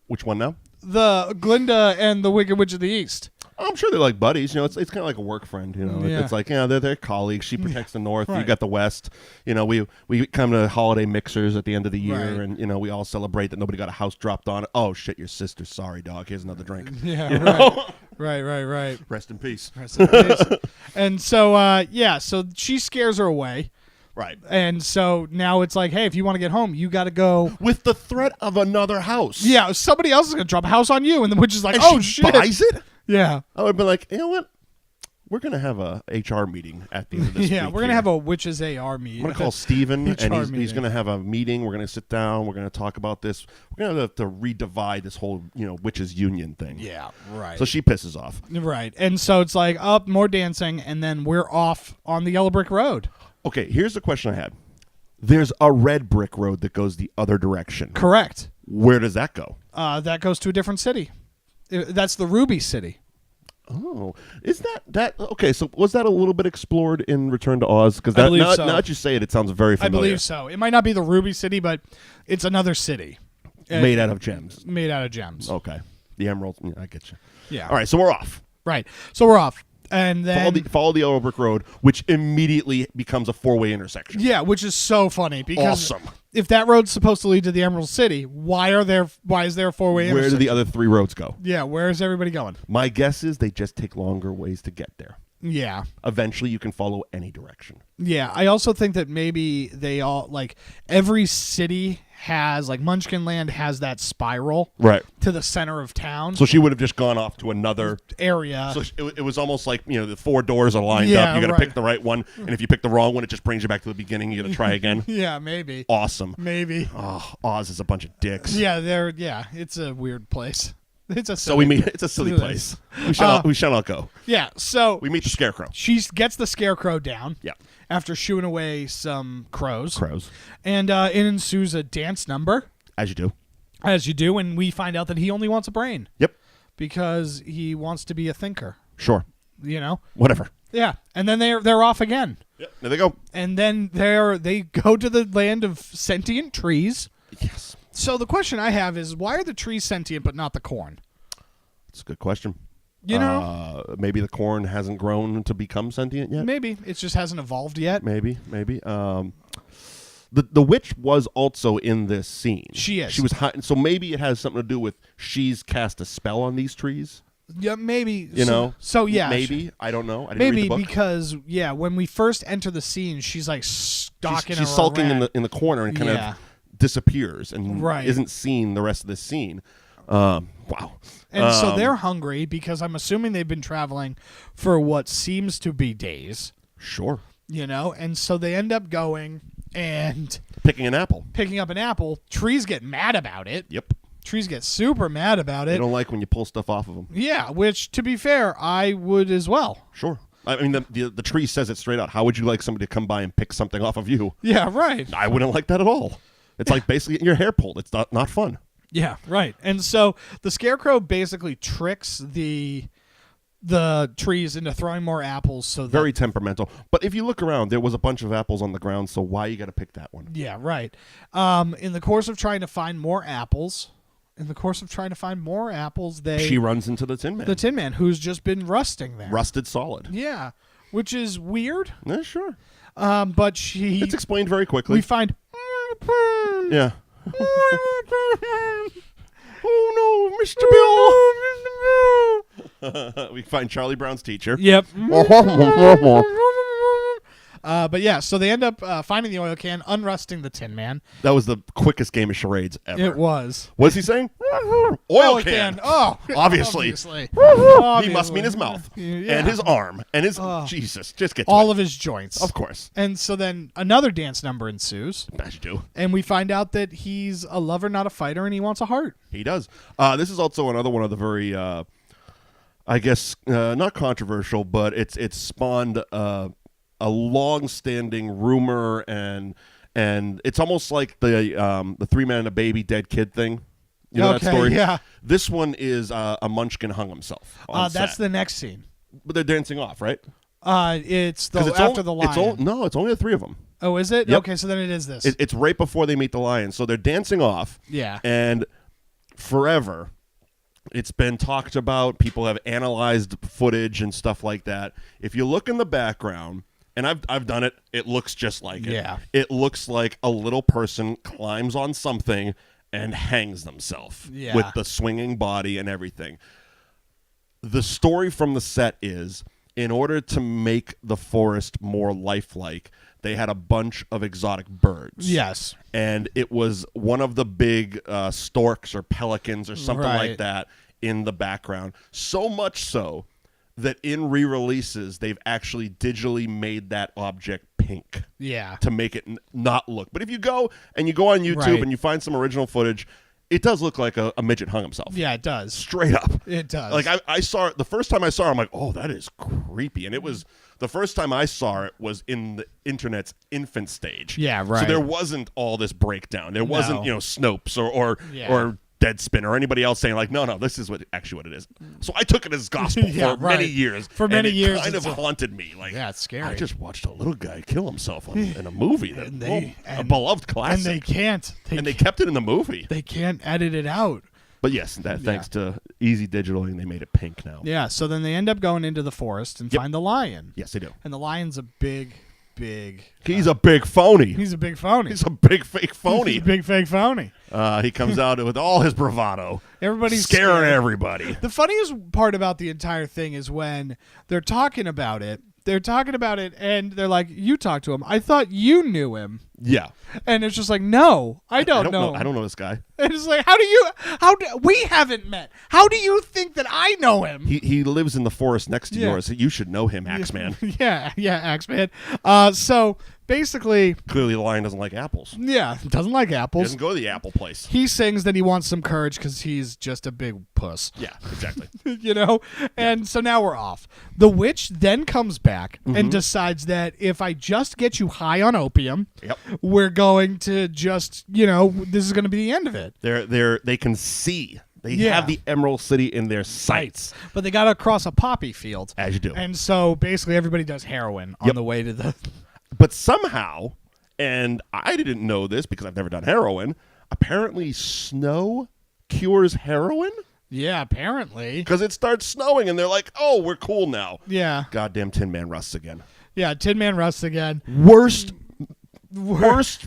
Which one now? The Glinda and the Wicked Witch of the East. I'm sure they're like buddies. It's kind of like a work friend. It's like they're colleagues. She protects the North. Right. You got the West. We come to holiday mixers at the end of the year, and we all celebrate that nobody got a house dropped on it. Oh shit, your sister. Sorry, dog. Here's another drink. Yeah. Right. Rest in peace. And so so she scares her away. Right. And so now it's like, hey, if you want to get home, you got to go. With the threat of another house. Yeah, somebody else is going to drop a house on you. And the witch is like, and she shit. Buys it? Yeah. I would be like, you know what? We're going to have a HR meeting at the end of this week. We're going to have a witches AR meeting. I'm going to call Steven, and he's going to have a meeting. We're going to sit down. We're going to talk about this. We're going to have to redivide this whole, witches union thing. Yeah, right. So she pisses off. Right. And so it's like, more dancing, and then we're off on the yellow brick road. Okay, here's the question I had. There's a red brick road that goes the other direction. Correct. Where does that go? That goes to a different city. That's the Ruby City. Oh, is that okay? So was that a little bit explored in Return to Oz? Because now that you say it, it sounds very familiar. I believe so. It might not be the Ruby City, but it's another city made out of gems. Made out of gems. Okay, the emeralds. I get you. Yeah. All right, so we're off. Right. So we're off. And then follow the yellow brick road, which immediately becomes a 4-way intersection. Yeah, which is so funny because awesome. If that road's supposed to lead to the Emerald City, why is there a 4-way intersection? Where do the other 3 roads go? Yeah, where is everybody going? My guess is they just take longer ways to get there. Yeah. Eventually, you can follow any direction. Yeah, I also think that maybe they all every city has Munchkin Land has that spiral to the center of town. So she would have just gone off to another area. So it was almost like the 4 doors are lined up. You got to pick the right one, and if you pick the wrong one, it just brings you back to the beginning. You got to try again. Yeah, maybe. Awesome. Maybe. Oh, Oz is a bunch of dicks. Yeah, it's a weird place. It's a silly place. We shall not go. Yeah, so we meet the Scarecrow. She gets the Scarecrow down. Yeah. After shooing away some crows. And it ensues a dance number. As you do. And we find out that he only wants a brain. Yep. Because he wants to be a thinker. Sure. Whatever. Yeah. And then they're off again. Yep. There they go. And then they go to the land of sentient trees. Yes. So the question I have is, why are the trees sentient but not the corn? That's a good question. Maybe the corn hasn't grown to become sentient yet. Maybe it just hasn't evolved yet. Maybe. The witch was also in this scene. She is. She was hot, so maybe it has something to do with she's cast a spell on these trees. Yeah, maybe. So yeah, maybe I don't know. I didn't maybe read the book. Because when we first enter the scene, she's stalking. She's sulking in the corner and kind of disappears and isn't seen the rest of this scene. Wow. And so they're hungry because I'm assuming they've been traveling for what seems to be days. Sure. And so they end up going and picking an apple. Picking up an apple. Trees get mad about it. Yep. trees get super mad about They it. don't like when you pull stuff off of them. Yeah, which, to be fair, I would as well. Sure. I mean, the tree says it straight out. How would you like somebody to come by and pick something off of you? Yeah, right. I wouldn't like that at all. It's like basically getting your hair pulled. It's not fun. Yeah, right. And so the Scarecrow basically tricks the trees into throwing more apples. So that, Very temperamental. But if you look around, there was a bunch of apples on the ground, so why you got to pick that one? Yeah, right. In the course of trying to find more apples, She runs into the Tin Man. The Tin Man, who's just been rusting there. Rusted solid. Yeah, which is weird. Yeah, sure. But It's explained very quickly. We find. Yeah. Oh no, Mr. Bill! We find Charlie Brown's teacher. Yep. But yeah, so they end up finding the oil can, unrusting the Tin Man. That was the quickest game of charades ever. It was. What's he saying? Oil can. Oh, Obviously. Obviously. He must mean his mouth Yeah. and his arm and his Jesus. Just get to all it. of his joints. Of course. And so then another dance number ensues. As you do. And we find out that he's a lover, not a fighter, and he wants a heart. He does. This is also another one of the very, I guess, not controversial, but it's spawned a long-standing rumor, and it's almost like the 3 Man and a Baby dead kid thing. You know that story? Yeah. This one is a munchkin hung himself on That's set. the next scene. But they're dancing off, right? It's the 'Cause after the lion. It's only the 3 of them. Oh, is it? Yep. Okay, so then it is this. It's right before they meet the lion. So they're dancing off. Yeah. And forever, it's been talked about. People have analyzed footage and stuff like that. If you look in the background, and I've done it, it looks just like it. Yeah. It looks like a little person climbs on something and hangs themselves with the swinging body and everything. The story from the set is, in order to make the forest more lifelike, they had a bunch of exotic birds. Yes. And it was one of the big storks or pelicans or something like that in the background. So much so that in re-releases, they've actually digitally made that object pink. Yeah. To make it not look. But if you go on YouTube and you find some original footage, it does look like a midget hung himself. Yeah, it does. Straight up. It does. Like I saw it the first time I saw it, I'm like, oh, that is creepy. And it was the first time I saw it was in the internet's infant stage. Yeah, right. So there wasn't all this breakdown. There wasn't, Snopes or Deadspin or anybody else saying like, no, this is what it is. So I took it as gospel for many years. For many years, it kind of haunted me. Like, yeah, it's scary. I just watched a little guy kill himself in a movie that a beloved classic. And they can't. They kept it in the movie. They can't edit it out. But yes, thanks to Easy Digitaling, they made it pink now. Yeah. So then they end up going into the forest and find the lion. Yes, they do. And the lion's a big. He's a big phony. He's a big phony. He's a big fake phony. He's a big fake phony. He comes out with all his bravado. Everybody's scaring scared. everybody. The funniest part about the entire thing is when they're talking about it. And they're like, you talked to him. I thought you knew him. Yeah. And it's just like, no, I don't know. I don't know this guy. And it's like, we haven't met. How do you think that I know him? He lives in the forest next to yours. You should know him, Axeman. Yeah, Axeman. So basically, clearly the lion doesn't like apples. Yeah, doesn't like apples. He doesn't go to the apple place. He sings that he wants some courage because he's just a big puss. Yeah, exactly. And so now we're off. The witch then comes back and decides that if I just get you high on opium, we're going to just, this is going to be the end of it. They can see. They have the Emerald City in their sights. But they got to cross a poppy field. As you do. And so basically everybody does heroin on the way to the... But somehow, and I didn't know this because I've never done heroin, apparently snow cures heroin? Yeah, apparently. Because it starts snowing and they're like, oh, we're cool now. Yeah. Goddamn Tin Man rusts again. Yeah, Tin Man rusts again. Worst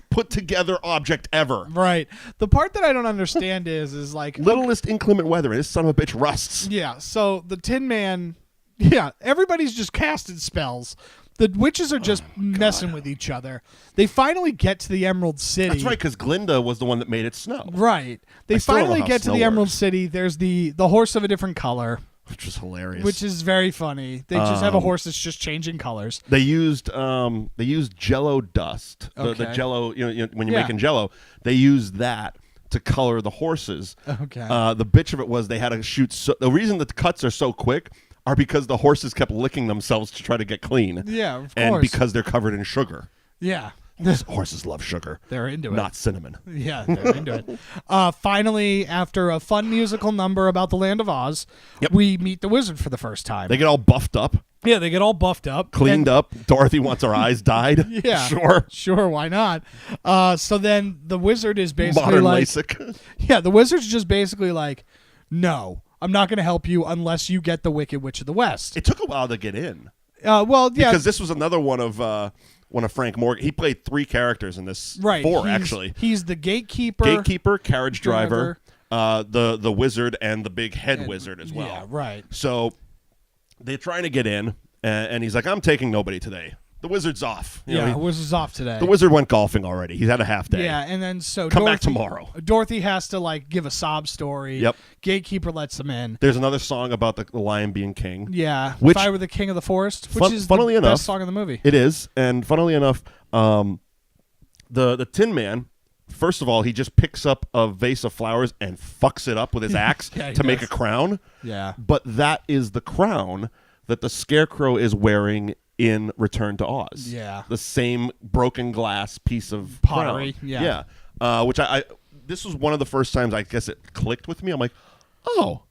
put together object ever. Right. The part that I don't understand is like... Littlest inclement weather, and this son of a bitch rusts. Yeah, so the Tin Man... Yeah, everybody's just casting spells. The witches are just messing with each other. They finally get to the Emerald City. That's right, because Glinda was the one that made it snow. Right. They finally get to the Emerald City. There's the horse of a different color. Which was hilarious. Which is very funny. They just have a horse that's just changing colors. They used Jello dust. The Jello, when you're making Jello, they used that to color the horses. Okay. The bitch of it was they had to shoot. The reason that the cuts are so quick are because the horses kept licking themselves to try to get clean. Yeah, of course. And because they're covered in sugar. Yeah. Horses love sugar. They're into it. Not cinnamon. Yeah, they're into it. Finally, after a fun musical number about the Land of Oz, we meet the wizard for the first time. They get all buffed up. Yeah, they get all buffed up. Cleaned up. Dorothy wants her eyes dyed. Yeah. Sure, why not? So then the wizard is basically modern like... LASIK. Yeah, the wizard's just basically like, no, I'm not going to help you unless you get the Wicked Witch of the West. It took a while to get in. Well, yeah. Because this was another one of Frank Morgan. He played 3 characters in this. Right. 4, actually. He's the gatekeeper. Carriage driver, the wizard, and the big head wizard as well. Yeah, right. So they're trying to get in, and he's like, I'm taking nobody today. The wizard's off. The wizard's off today. The wizard went golfing already. He's had a half day. Yeah, and then Come back tomorrow. Dorothy has to like give a sob story. Yep. Gatekeeper lets him in. There's another song about the lion being king. Yeah. Which, if I Were the King of the Forest, which is funnily the enough, best song in the movie. It is, and funnily enough, the Tin Man. First of all, he just picks up a vase of flowers and fucks it up with his axe to make a crown. Yeah. But that is the crown that the Scarecrow is wearing in Return to Oz. Yeah. The same broken glass piece of pottery. crown. Yeah. Which this was one of the first times I guess it clicked with me. I'm like, oh,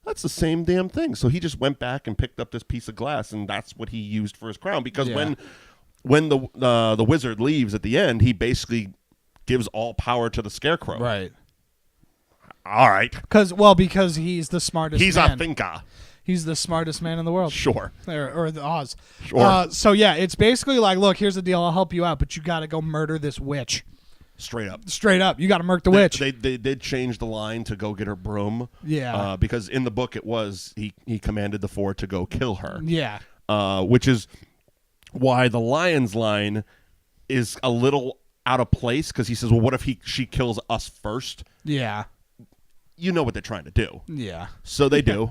that's the same damn thing. So he just went back and picked up this piece of glass, and that's what he used for his crown. Because when the wizard leaves at the end, he basically gives all power to the Scarecrow. Right. All right. Because he's the smartest He's man. a thinker. He's the smartest man in the world. Sure. Or the Oz. Sure. So, yeah, it's basically like, look, here's the deal. I'll help you out, but you got to go murder this witch. Straight up. You got to murk the witch. They did change the line to go get her broom. Yeah. Because in the book it was he commanded the 4 to go kill her. Yeah. Which is why the lion's line is a little out of place, because he says, well, what if she kills us first? Yeah. You know what they're trying to do. Yeah. So they do.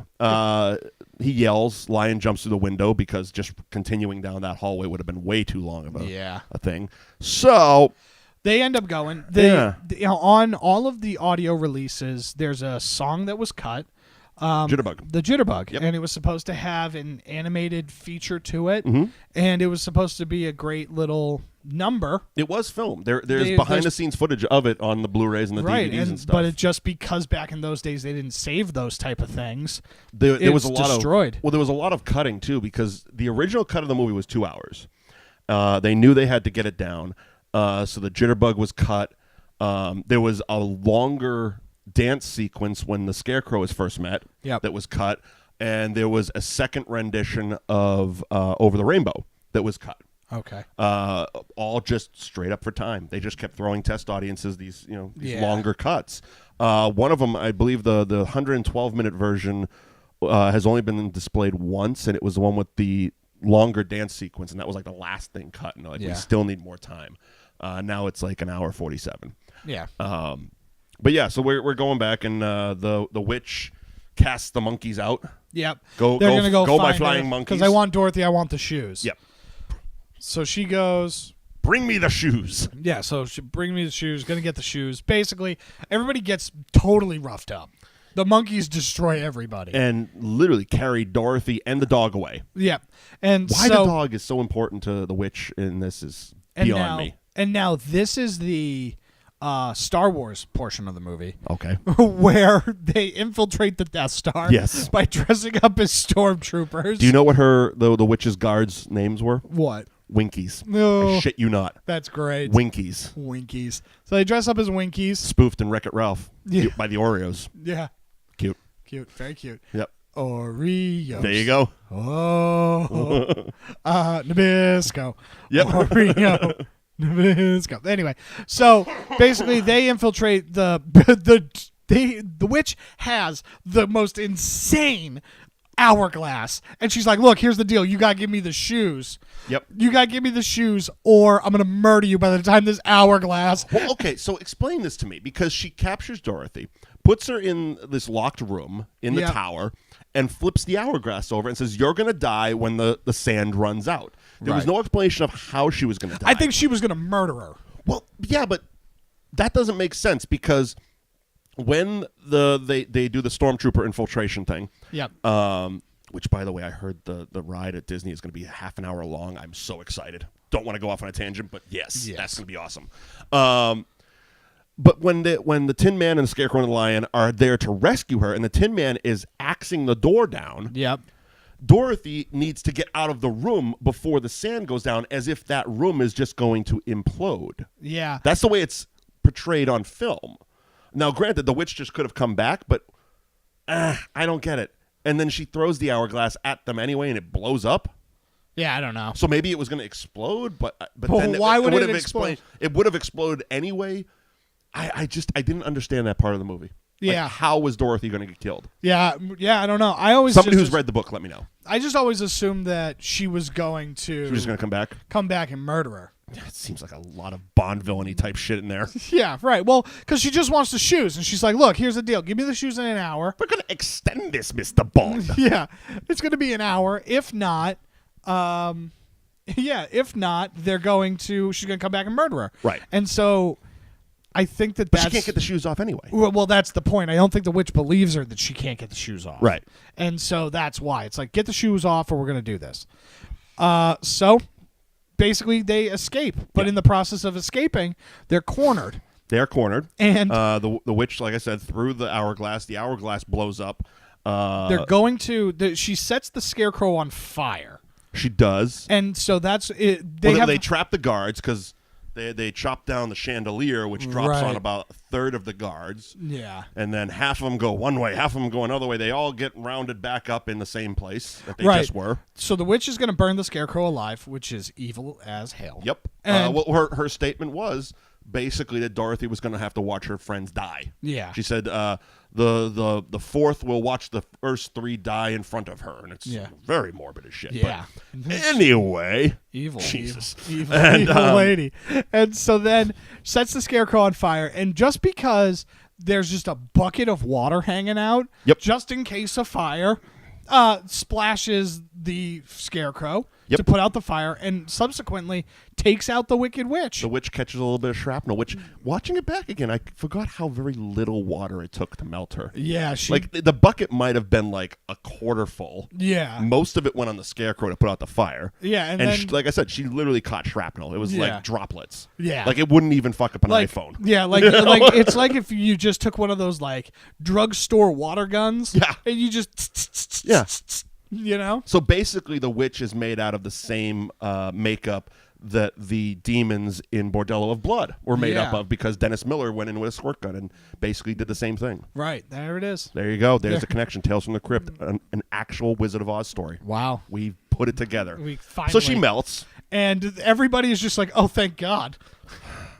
He yells. Lion jumps through the window because just continuing down that hallway would have been way too long of a thing. So they end up going. On all of the audio releases, there's a song that was cut. Jitterbug. The Jitterbug. Yep. And it was supposed to have an animated feature to it. Mm-hmm. And it was supposed to be a great little number. It was filmed. There's behind-the-scenes footage of it on the Blu-rays and the DVDs and stuff. But it just because back in those days they didn't save those type of things, there was a lot destroyed. There was a lot of cutting, too, because the original cut of the movie was 2 hours. They knew they had to get it down, so the Jitterbug was cut. There was a longer dance sequence when the Scarecrow is first met that was cut, and there was a second rendition of Over the Rainbow that was cut. Okay. All just straight up for time. They just kept throwing test audiences these longer cuts. One of them, I believe, the 112-minute version has only been displayed once, and it was the one with the longer dance sequence, and that was like the last thing cut. And we still need more time. Now it's like 1:47. Yeah. But yeah, so we're going back, and the witch casts the monkeys out. Yep. They're gonna go by find flying her, monkeys. because I want Dorothy. I want the shoes. Yep. So she goes. Bring me the shoes. Yeah. So she bring me the shoes. Gonna get the shoes. Basically, everybody gets totally roughed up. The monkeys destroy everybody. And literally carry Dorothy and the dog away. Yep. And why the dog is so important to the witch in this is beyond me. And now this is the Star Wars portion of the movie. Okay. Where they infiltrate the Death Star. Yes. By dressing up as stormtroopers. Do you know what the witch's guards' names were? What? Winkies. No. I shit you not. That's great. Winkies. Winkies. So they dress up as Winkies. Spoofed in Wreck-It Ralph by the Oreos. Yeah. Cute. Cute. Very cute. Yep. Oreos. There you go. Oh. Nabisco. Yep. Oreo. Nabisco. Anyway, so basically they infiltrate the witch has the most insane hourglass, and she's like, look, here's the deal, you gotta give me the shoes. Yep. You gotta give me the shoes or I'm gonna murder you by the time this hourglass. Well, okay, so explain this to me, because she captures Dorothy, puts her in this locked room in the tower, and flips the hourglass over and says, you're gonna die when the sand runs out. There was no explanation of how she was gonna die. I think she was gonna murder her. Well, yeah, but that doesn't make sense, because when they do the stormtrooper infiltration thing. Yep. Which, by the way, I heard the ride at Disney is going to be half an hour long. I'm so excited. Don't want to go off on a tangent, but yes. That's going to be awesome. But when the Tin Man and the Scarecrow and the Lion are there to rescue her, and the Tin Man is axing the door down, Dorothy needs to get out of the room before the sand goes down, as if that room is just going to implode. Yeah. That's the way it's portrayed on film. Now, granted, the witch just could have come back, but I don't get it. And then she throws the hourglass at them anyway, and it blows up. Yeah, I don't know. So maybe it was going to explode, but then why would it explode? It would have exploded anyway. I didn't understand that part of the movie. Yeah. Like, how was Dorothy going to get killed? Yeah, I don't know. Somebody who's read the book, let me know. I just always assumed that she was going to. She was just going to come back? Come back and murder her. Yeah, it seems like a lot of Bond villainy type shit in there. Yeah, right. Well, because she just wants the shoes, and she's like, "Look, here's the deal. Give me the shoes in an hour. We're going to extend this, Mr. Bond." Yeah, it's going to be an hour. If not, if not, they're going to. She's going to come back and murder her. Right. And so, I think But she can't get the shoes off anyway. Well, that's the point. I don't think the witch believes her that she can't get the shoes off. Right. And so that's why it's like, get the shoes off, or we're going to do this. So. Basically, they escape, but in the process of escaping, they're cornered. They're cornered, and the witch, like I said, threw the hourglass. The hourglass blows up. They're going to. She sets the Scarecrow on fire. She does, and so that's it. They trap the guards because they chop down the chandelier, which drops on about a third of the guards. Yeah, and then half of them go one way, half of them go another way. They all get rounded back up in the same place that they just were. So the witch is going to burn the Scarecrow alive, which is evil as hell. Yep. And her statement was basically that Dorothy was going to have to watch her friends die. Yeah. She said the fourth will watch the first three die in front of her, and it's very morbid as shit. Yeah. But anyway, evil evil lady. And so then sets the Scarecrow on fire, and just because there's just a bucket of water hanging out, just in case of fire, splashes the Scarecrow to put out the fire, and subsequently takes out the Wicked Witch. The witch catches a little bit of shrapnel, which, watching it back again, I forgot how very little water it took to melt her. Yeah, the bucket might have been like a quarter full. Yeah. Most of it went on the Scarecrow to put out the fire. Yeah, and then, like I said, she literally caught shrapnel. It was like droplets. Yeah. Like it wouldn't even fuck up an iPhone. Yeah, like it's like if you just took one of those like drugstore water guns. Yeah. And you just you know? So basically the witch is made out of the same makeup that the demons in Bordello of Blood were made up of, because Dennis Miller went in with a squirt gun and basically did the same thing. Right. There it is. There you go. There's the connection. Tales from the Crypt, an actual Wizard of Oz story. Wow. We put it together. Finally. So she melts. And everybody is just like, oh, thank God.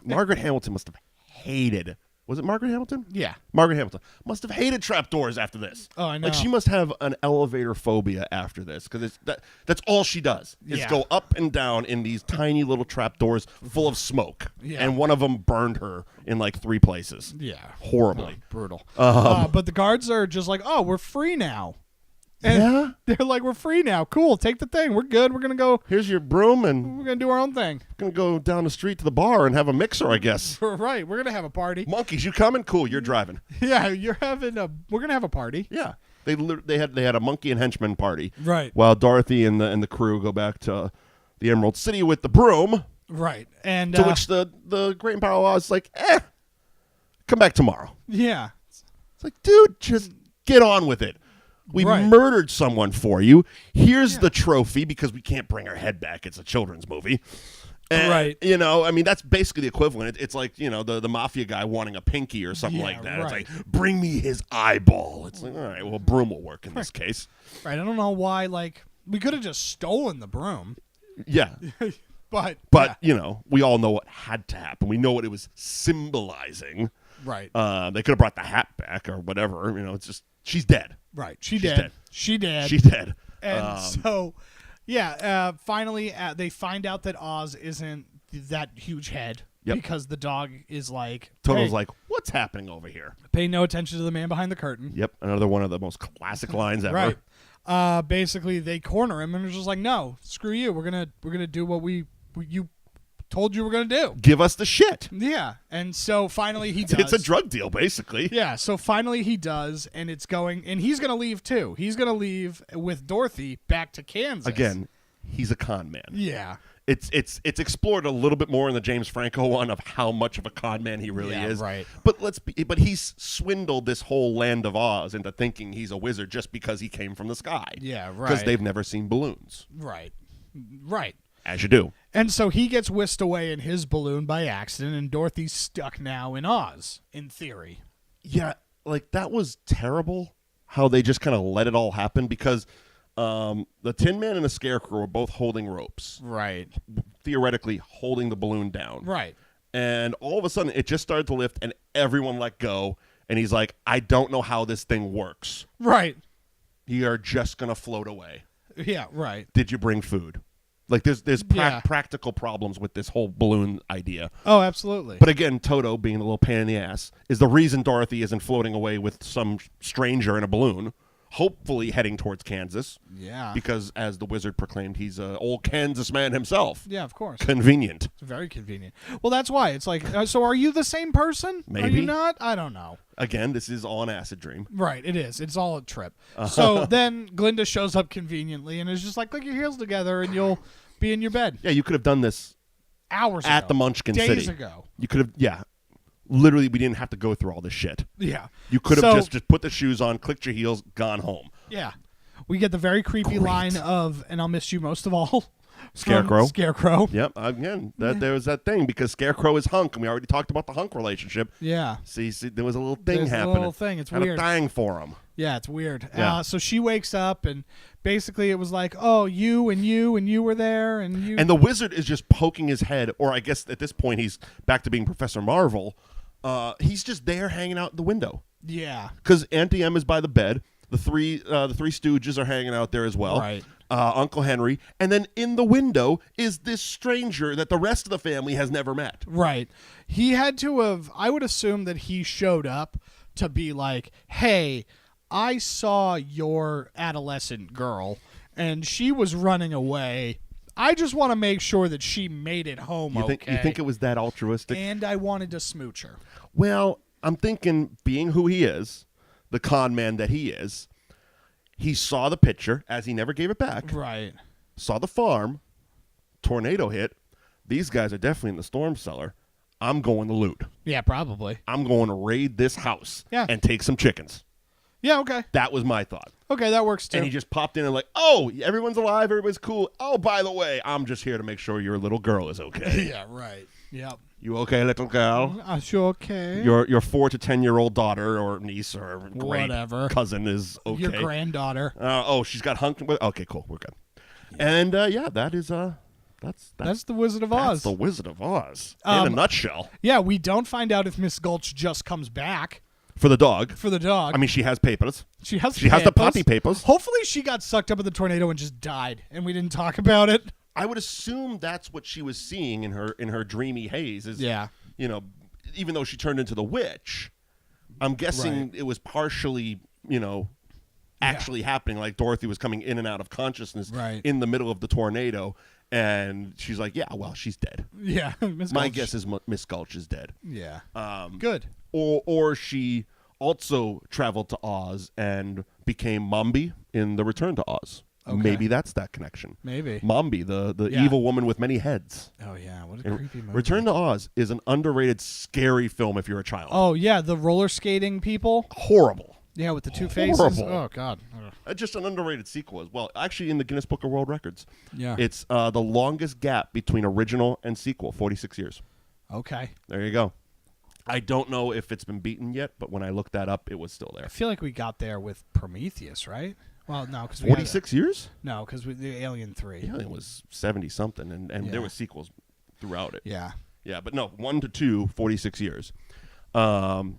Margaret Hamilton must have hated... Was it Margaret Hamilton? Yeah. Margaret Hamilton must have hated trapdoors after this. Oh, I know. Like, she must have an elevator phobia after this, because that's all she does is go up and down in these tiny little trapdoors full of smoke. Yeah. And one of them burned her in like 3 places. Yeah. Horribly. Brutal. But the guards are just like, oh, we're free now. And they're like, we're free now. Cool. Take the thing. We're good. We're going to go. Here's your broom, and we're going to do our own thing. We're going to go down the street to the bar and have a mixer, I guess. Right. We're going to have a party. Monkeys, you coming? Cool. You're driving. Yeah. We're going to have a party. Yeah. They had a monkey and henchman party. Right. While Dorothy and the crew go back to the Emerald City with the broom. Right. And to which the Great and Powerful Oz is like, come back tomorrow. Yeah. It's like, dude, just get on with it. We murdered someone for you. Here's the trophy, because we can't bring her head back. It's a children's movie. And, you know, I mean, that's basically the equivalent. It's like, you know, the mafia guy wanting a pinky or something like that. It's like, bring me his eyeball. It's like, all right, well, broom will work in this case. Right. I don't know why, like, we could have just stolen the broom. Yeah. But you know, we all know what had to happen. We know what it was symbolizing. Right. They could have brought the hat back or whatever. You know, it's just, she's dead. Right. She's dead. She's dead. And so, finally, they find out that Oz isn't that huge head because the dog is like... Toto's like, what's happening over here? Pay no attention to the man behind the curtain. Yep. Another one of the most classic lines ever. Right. Basically, they corner him and they're just like, no, screw you. We're gonna do what you told you we're going to do. Give us the shit. Yeah. And so finally he does. It's a drug deal, basically. Yeah. So finally he does, and it's going, and he's going to leave too. He's going to leave with Dorothy back to Kansas. Again, he's a con man. Yeah. It's explored a little bit more in the James Franco one of how much of a con man he really is. Right. But he's swindled this whole land of Oz into thinking he's a wizard just because he came from the sky. Yeah, right. Because they've never seen balloons. Right. Right. As you do. And so he gets whisked away in his balloon by accident, and Dorothy's stuck now in Oz, in theory. Yeah, like that was terrible how they just kind of let it all happen because the Tin Man and the Scarecrow were both holding ropes. Right. Theoretically holding the balloon down. Right. And all of a sudden it just started to lift and everyone let go. And he's like, I don't know how this thing works. Right. You are just going to float away. Yeah, right. Did you bring food? Like there's practical problems with this whole balloon idea. Oh, absolutely. But again, Toto, being a little pain in the ass, is the reason Dorothy isn't floating away with some stranger in a balloon, hopefully heading towards Kansas. Yeah. Because, as the wizard proclaimed, he's an old Kansas man himself. Yeah, of course. Convenient. It's very convenient. Well, that's why. It's like, so are you the same person? Maybe. Are you not? I don't know. Again, this is all an acid dream. Right, it is. It's all a trip. So then Glinda shows up conveniently and is just like, click your heels together and you'll be in your bed. Yeah, you could have done this hours at ago. the Munchkin Days City. ago. You could have, yeah. Literally, we didn't have to go through all this shit. Yeah. You could have just put the shoes on, clicked your heels, gone home. Yeah. We get the very creepy line of, and I'll miss you most of all. Scarecrow. Scarecrow. Yep. Again, there was that thing because Scarecrow is hunk, and we already talked about the hunk relationship. Yeah. See, there was a little thing There's happening. a little thing. It's Had weird. a thing for him. Yeah, it's weird. Yeah. So she wakes up, and basically it was like, oh, you and you and you were there, and you. And the wizard is just poking his head, or I guess at this point he's back to being Professor Marvel. He's just there hanging out the window. Yeah. Because Auntie M is by the bed. The three Stooges are hanging out there as well. Right. Uncle Henry. And then in the window is this stranger that the rest of the family has never met. Right. He had to have, I would assume that he showed up to be like, hey, I saw your adolescent girl and she was running away. I just want to make sure that she made it home You think it was that altruistic? And I wanted to smooch her. Well, I'm thinking, being who he is, the con man that he is, he saw the picture, as he never gave it back. Right. Saw the farm, tornado hit. These guys are definitely in the storm cellar. I'm going to loot. Yeah, probably. I'm going to raid this house and take some chickens. Yeah, okay. That was my thought. Okay, that works too. And he just popped in and like, oh, everyone's alive, everybody's cool. Oh, by the way, I'm just here to make sure your little girl is okay. Yeah, right. Yep. You okay, little girl? Sure okay. Your 4 to 10-year-old daughter or niece or great whatever cousin is okay. Your granddaughter. She's got hunk. Okay, cool. We're good. Yeah. And that is that's the Wizard of Oz. That's the Wizard of Oz in a nutshell. Yeah, we don't find out if Miss Gulch just comes back. For the dog. I mean, she has papers. She has the potty papers. Hopefully she got sucked up in the tornado and just died, and we didn't talk about it. I would assume that's what she was seeing in her dreamy haze. Even though she turned into the witch, I'm guessing it was partially, actually happening. Like Dorothy was coming in and out of consciousness in the middle of the tornado, and she's like, yeah, well, she's dead. Yeah. My guess is Miss Gulch is dead. Yeah. Good. Or she also traveled to Oz and became Mombi in The Return to Oz. Okay. Maybe that's that connection. Maybe. Mombi, the evil woman with many heads. Oh, yeah. What a creepy movie. Return to Oz is an underrated, scary film if you're a child. Oh, yeah. The roller skating people. Horrible. Yeah, with the two faces. Oh, God. Just an underrated sequel as well. Actually, in the Guinness Book of World Records. Yeah. It's the longest gap between original and sequel, 46 years. Okay. There you go. I don't know if it's been beaten yet, but when I looked that up, it was still there. I feel like we got there with Prometheus, right? Well, no, because 46 years? No, because the Alien 3. Alien was 70-something, and there were sequels throughout it. Yeah. Yeah, but no, 1 to 2, 46 years. So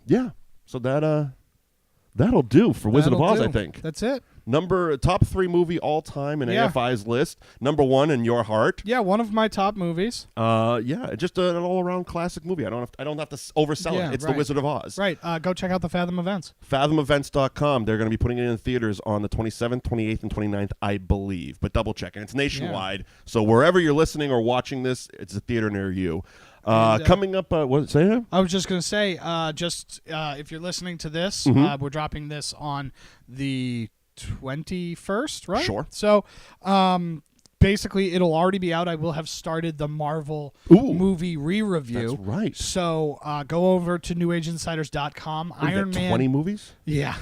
that'll do for Wizard of Oz, I think. That's it. Top 3 movie all time in AFI's list. Number 1 in your heart. Yeah, one of my top movies. Just an all-around classic movie. I don't have to oversell it. It's The Wizard of Oz. Right. Go check out the Fathom events. FathomEvents.com. They're going to be putting it in theaters on the 27th, 28th, and 29th, I believe. But double check. And it's nationwide. So wherever you're listening or watching this, it's a theater near you. Coming up, what say that? I was just going to say, if you're listening to this, we're dropping this on the 21st, right? Sure. So, basically, it'll already be out. I will have started the Marvel movie re-review. That's right. So, go over to newageInsiders.com. Iron Man. 20 movies? Yeah.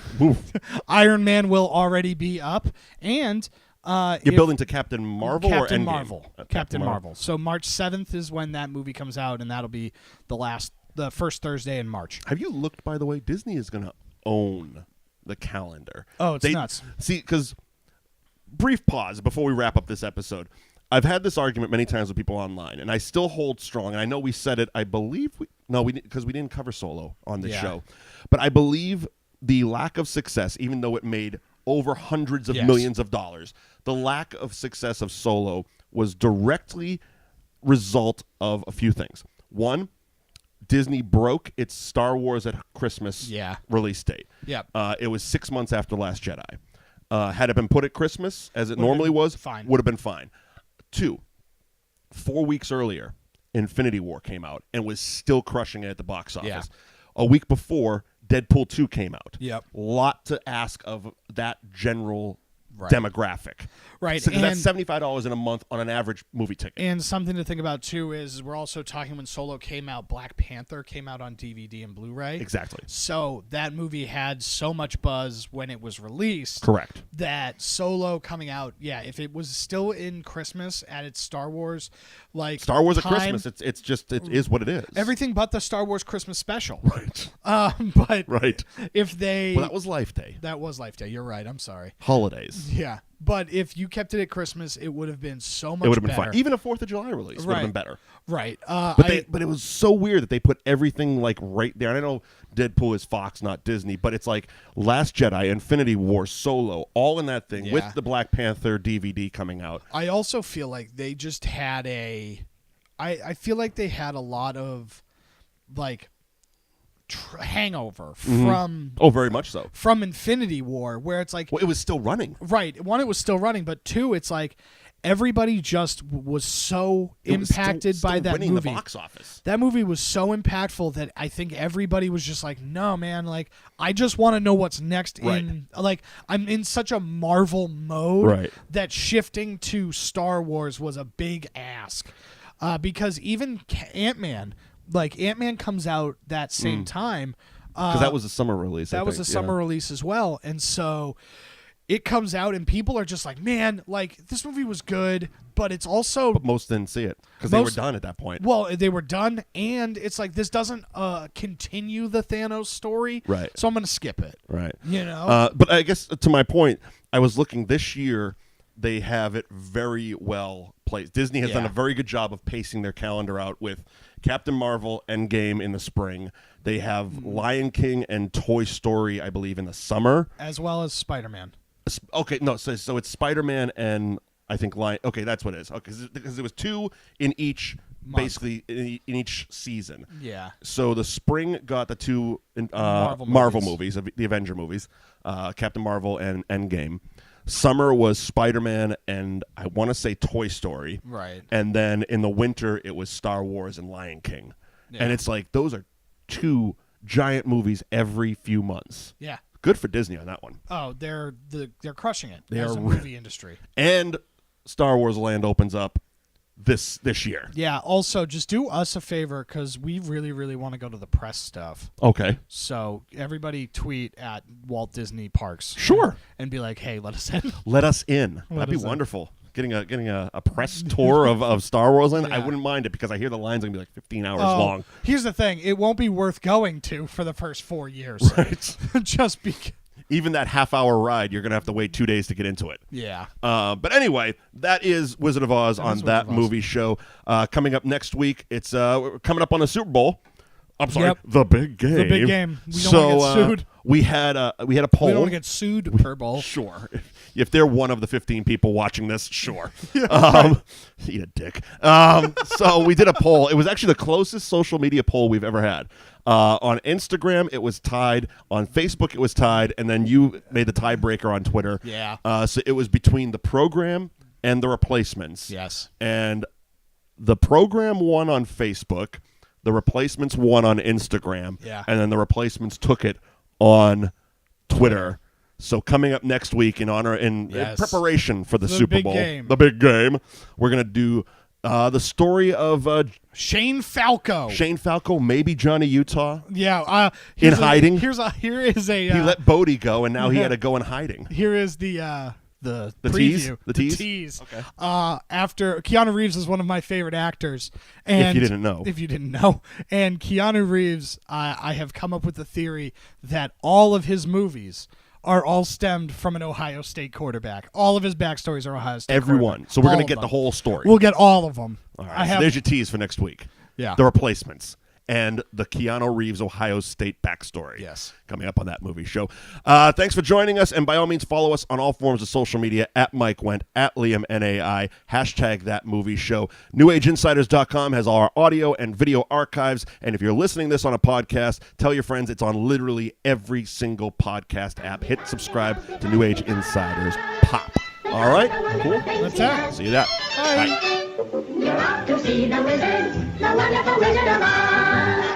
Iron Man will already be up. And... you're building to Captain Marvel or Captain Endgame? Marvel. Captain Marvel. So March 7th is when that movie comes out, and that'll be the first Thursday in March. Have you looked, by the way? Disney is going to own the calendar. Oh, it's nuts. See, because brief pause before we wrap up this episode. I've had this argument many times with people online, and I still hold strong. And I know we said it. I believe because we didn't cover Solo on this show, but I believe the lack of success, even though it made over hundreds of millions of dollars, the lack of success of Solo was directly result of a few things. One, Disney broke its Star Wars at Christmas release date. Yep. It was 6 months after Last Jedi. Had it been put at Christmas, as it normally was, would have been fine. 2, 4 weeks earlier, Infinity War came out and was still crushing it at the box office. Yeah. A week before, Deadpool 2 came out. Yep. Lot to ask of that general demographic. Right. So that's $75 in a month on an average movie ticket. And something to think about, too, is we're also talking when Solo came out, Black Panther came out on DVD and Blu-ray. Exactly. So that movie had so much buzz when it was released. Correct. That Solo coming out, if it was still in Christmas at its Star Wars, Star Wars at Christmas, it is what it is. Everything but the Star Wars Christmas special. Right. But if they... Well, that was Life Day. That was Life Day. You're right. I'm sorry. Holidays. Yeah. But if you kept it at Christmas, it would have been so much better. It would have been fine. Even a 4th of July release would have been better. Right. But it was so weird that they put everything right there. And I know Deadpool is Fox, not Disney, but it's like Last Jedi, Infinity War, Solo, all in that thing with the Black Panther DVD coming out. I also feel like they just had I feel like they had a lot of hangover from very much so from Infinity War, where it's like it was still running. Right. One, it was still running, but 2, it's like everybody just was so impacted by that winning movie. The box office. That movie was so impactful that I think everybody was just like, no, man, I just want to know what's next. In I'm in such a Marvel mode that shifting to Star Wars was a big ask, because even Ant-Man. Ant-Man comes out that same time. Because that was a summer release. That was a summer release as well. And so it comes out and people are just like, man, this movie was good, but it's also... But most didn't see it because they were done at that point. Well, they were done, and it's like, this doesn't continue the Thanos story. Right. So I'm going to skip it. Right. You know? But I guess to my point, I was looking this year, they have it very well placed. Disney has done a very good job of pacing their calendar out with Captain Marvel, Endgame in the spring. They have Lion King and Toy Story, I believe, in the summer. As well as Spider-Man. Okay, no, so it's Spider-Man and I think Lion... Okay, that's what it is. Okay, because there was 2 in each... Month. Basically, in each season. Yeah. So the spring got the 2 Marvel movies, the Avenger movies, Captain Marvel and Endgame. Summer was Spider-Man and I want to say Toy Story. Right. And then in the winter, it was Star Wars and Lion King. Yeah. And it's like, those are 2 giant movies every few months. Yeah. Good for Disney on that one. Oh, they're crushing it as a movie industry. And Star Wars Land opens up this year. Yeah. Also, just do us a favor because we really, really want to go to the press stuff. Okay. So everybody tweet at Walt Disney Parks. Sure. And be like, hey, let us in. Let us in. That'd be wonderful. Getting a press tour of Star Wars Land. I wouldn't mind it because I hear the line's going to be like 15 hours long. Here's the thing. It won't be worth going to for the first 4 years. Right. Just because. Even that half-hour ride, you're going to have to wait 2 days to get into it. Yeah. But anyway, that is Wizard of Oz on That Movie Show. Coming up next week, it's coming up on the Super Bowl. I'm sorry, the big game. The big game. We don't want to get sued. We had a poll. We don't want to get sued per bowl. Sure. If they're one of the 15 people watching this, sure. Eat a dick. So we did a poll. It was actually the closest social media poll we've ever had. On Instagram, it was tied. On Facebook, it was tied. And then you made the tiebreaker on Twitter. Yeah. So it was between the program and the replacements. Yes. And the program won on Facebook. The replacements won on Instagram. Yeah. And then the replacements took it on Twitter. So coming up next week in preparation for the Super Bowl, the big game, we're going to do the story of Shane Falco. Shane Falco, maybe Johnny Utah. Yeah. In hiding. Here is a. He let Bodie go, and now he had to go in hiding. Here is the preview. The tease? Okay. After Keanu Reeves is one of my favorite actors. And if you didn't know. And Keanu Reeves, I have come up with the theory that all of his movies are all stemmed from an Ohio State quarterback. All of his backstories are Ohio State. Everyone. So we're going to get the whole story. We'll get all of them. All right. So there's your tease for next week. Yeah. The replacements. And the Keanu Reeves Ohio State backstory. Yes. Coming up on that movie show. Thanks for joining us. And by all means, follow us on all forms of social media at Mike Wendt, at Liam NAI, hashtag that movie show. NewAgeInsiders.com has all our audio and video archives. And if you're listening to this on a podcast, tell your friends it's on literally every single podcast app. Hit subscribe to New Age Insiders Pop. All right? Cool? That's it. See you there. Bye. You're off to see the wizard, the wonderful Wizard of Oz.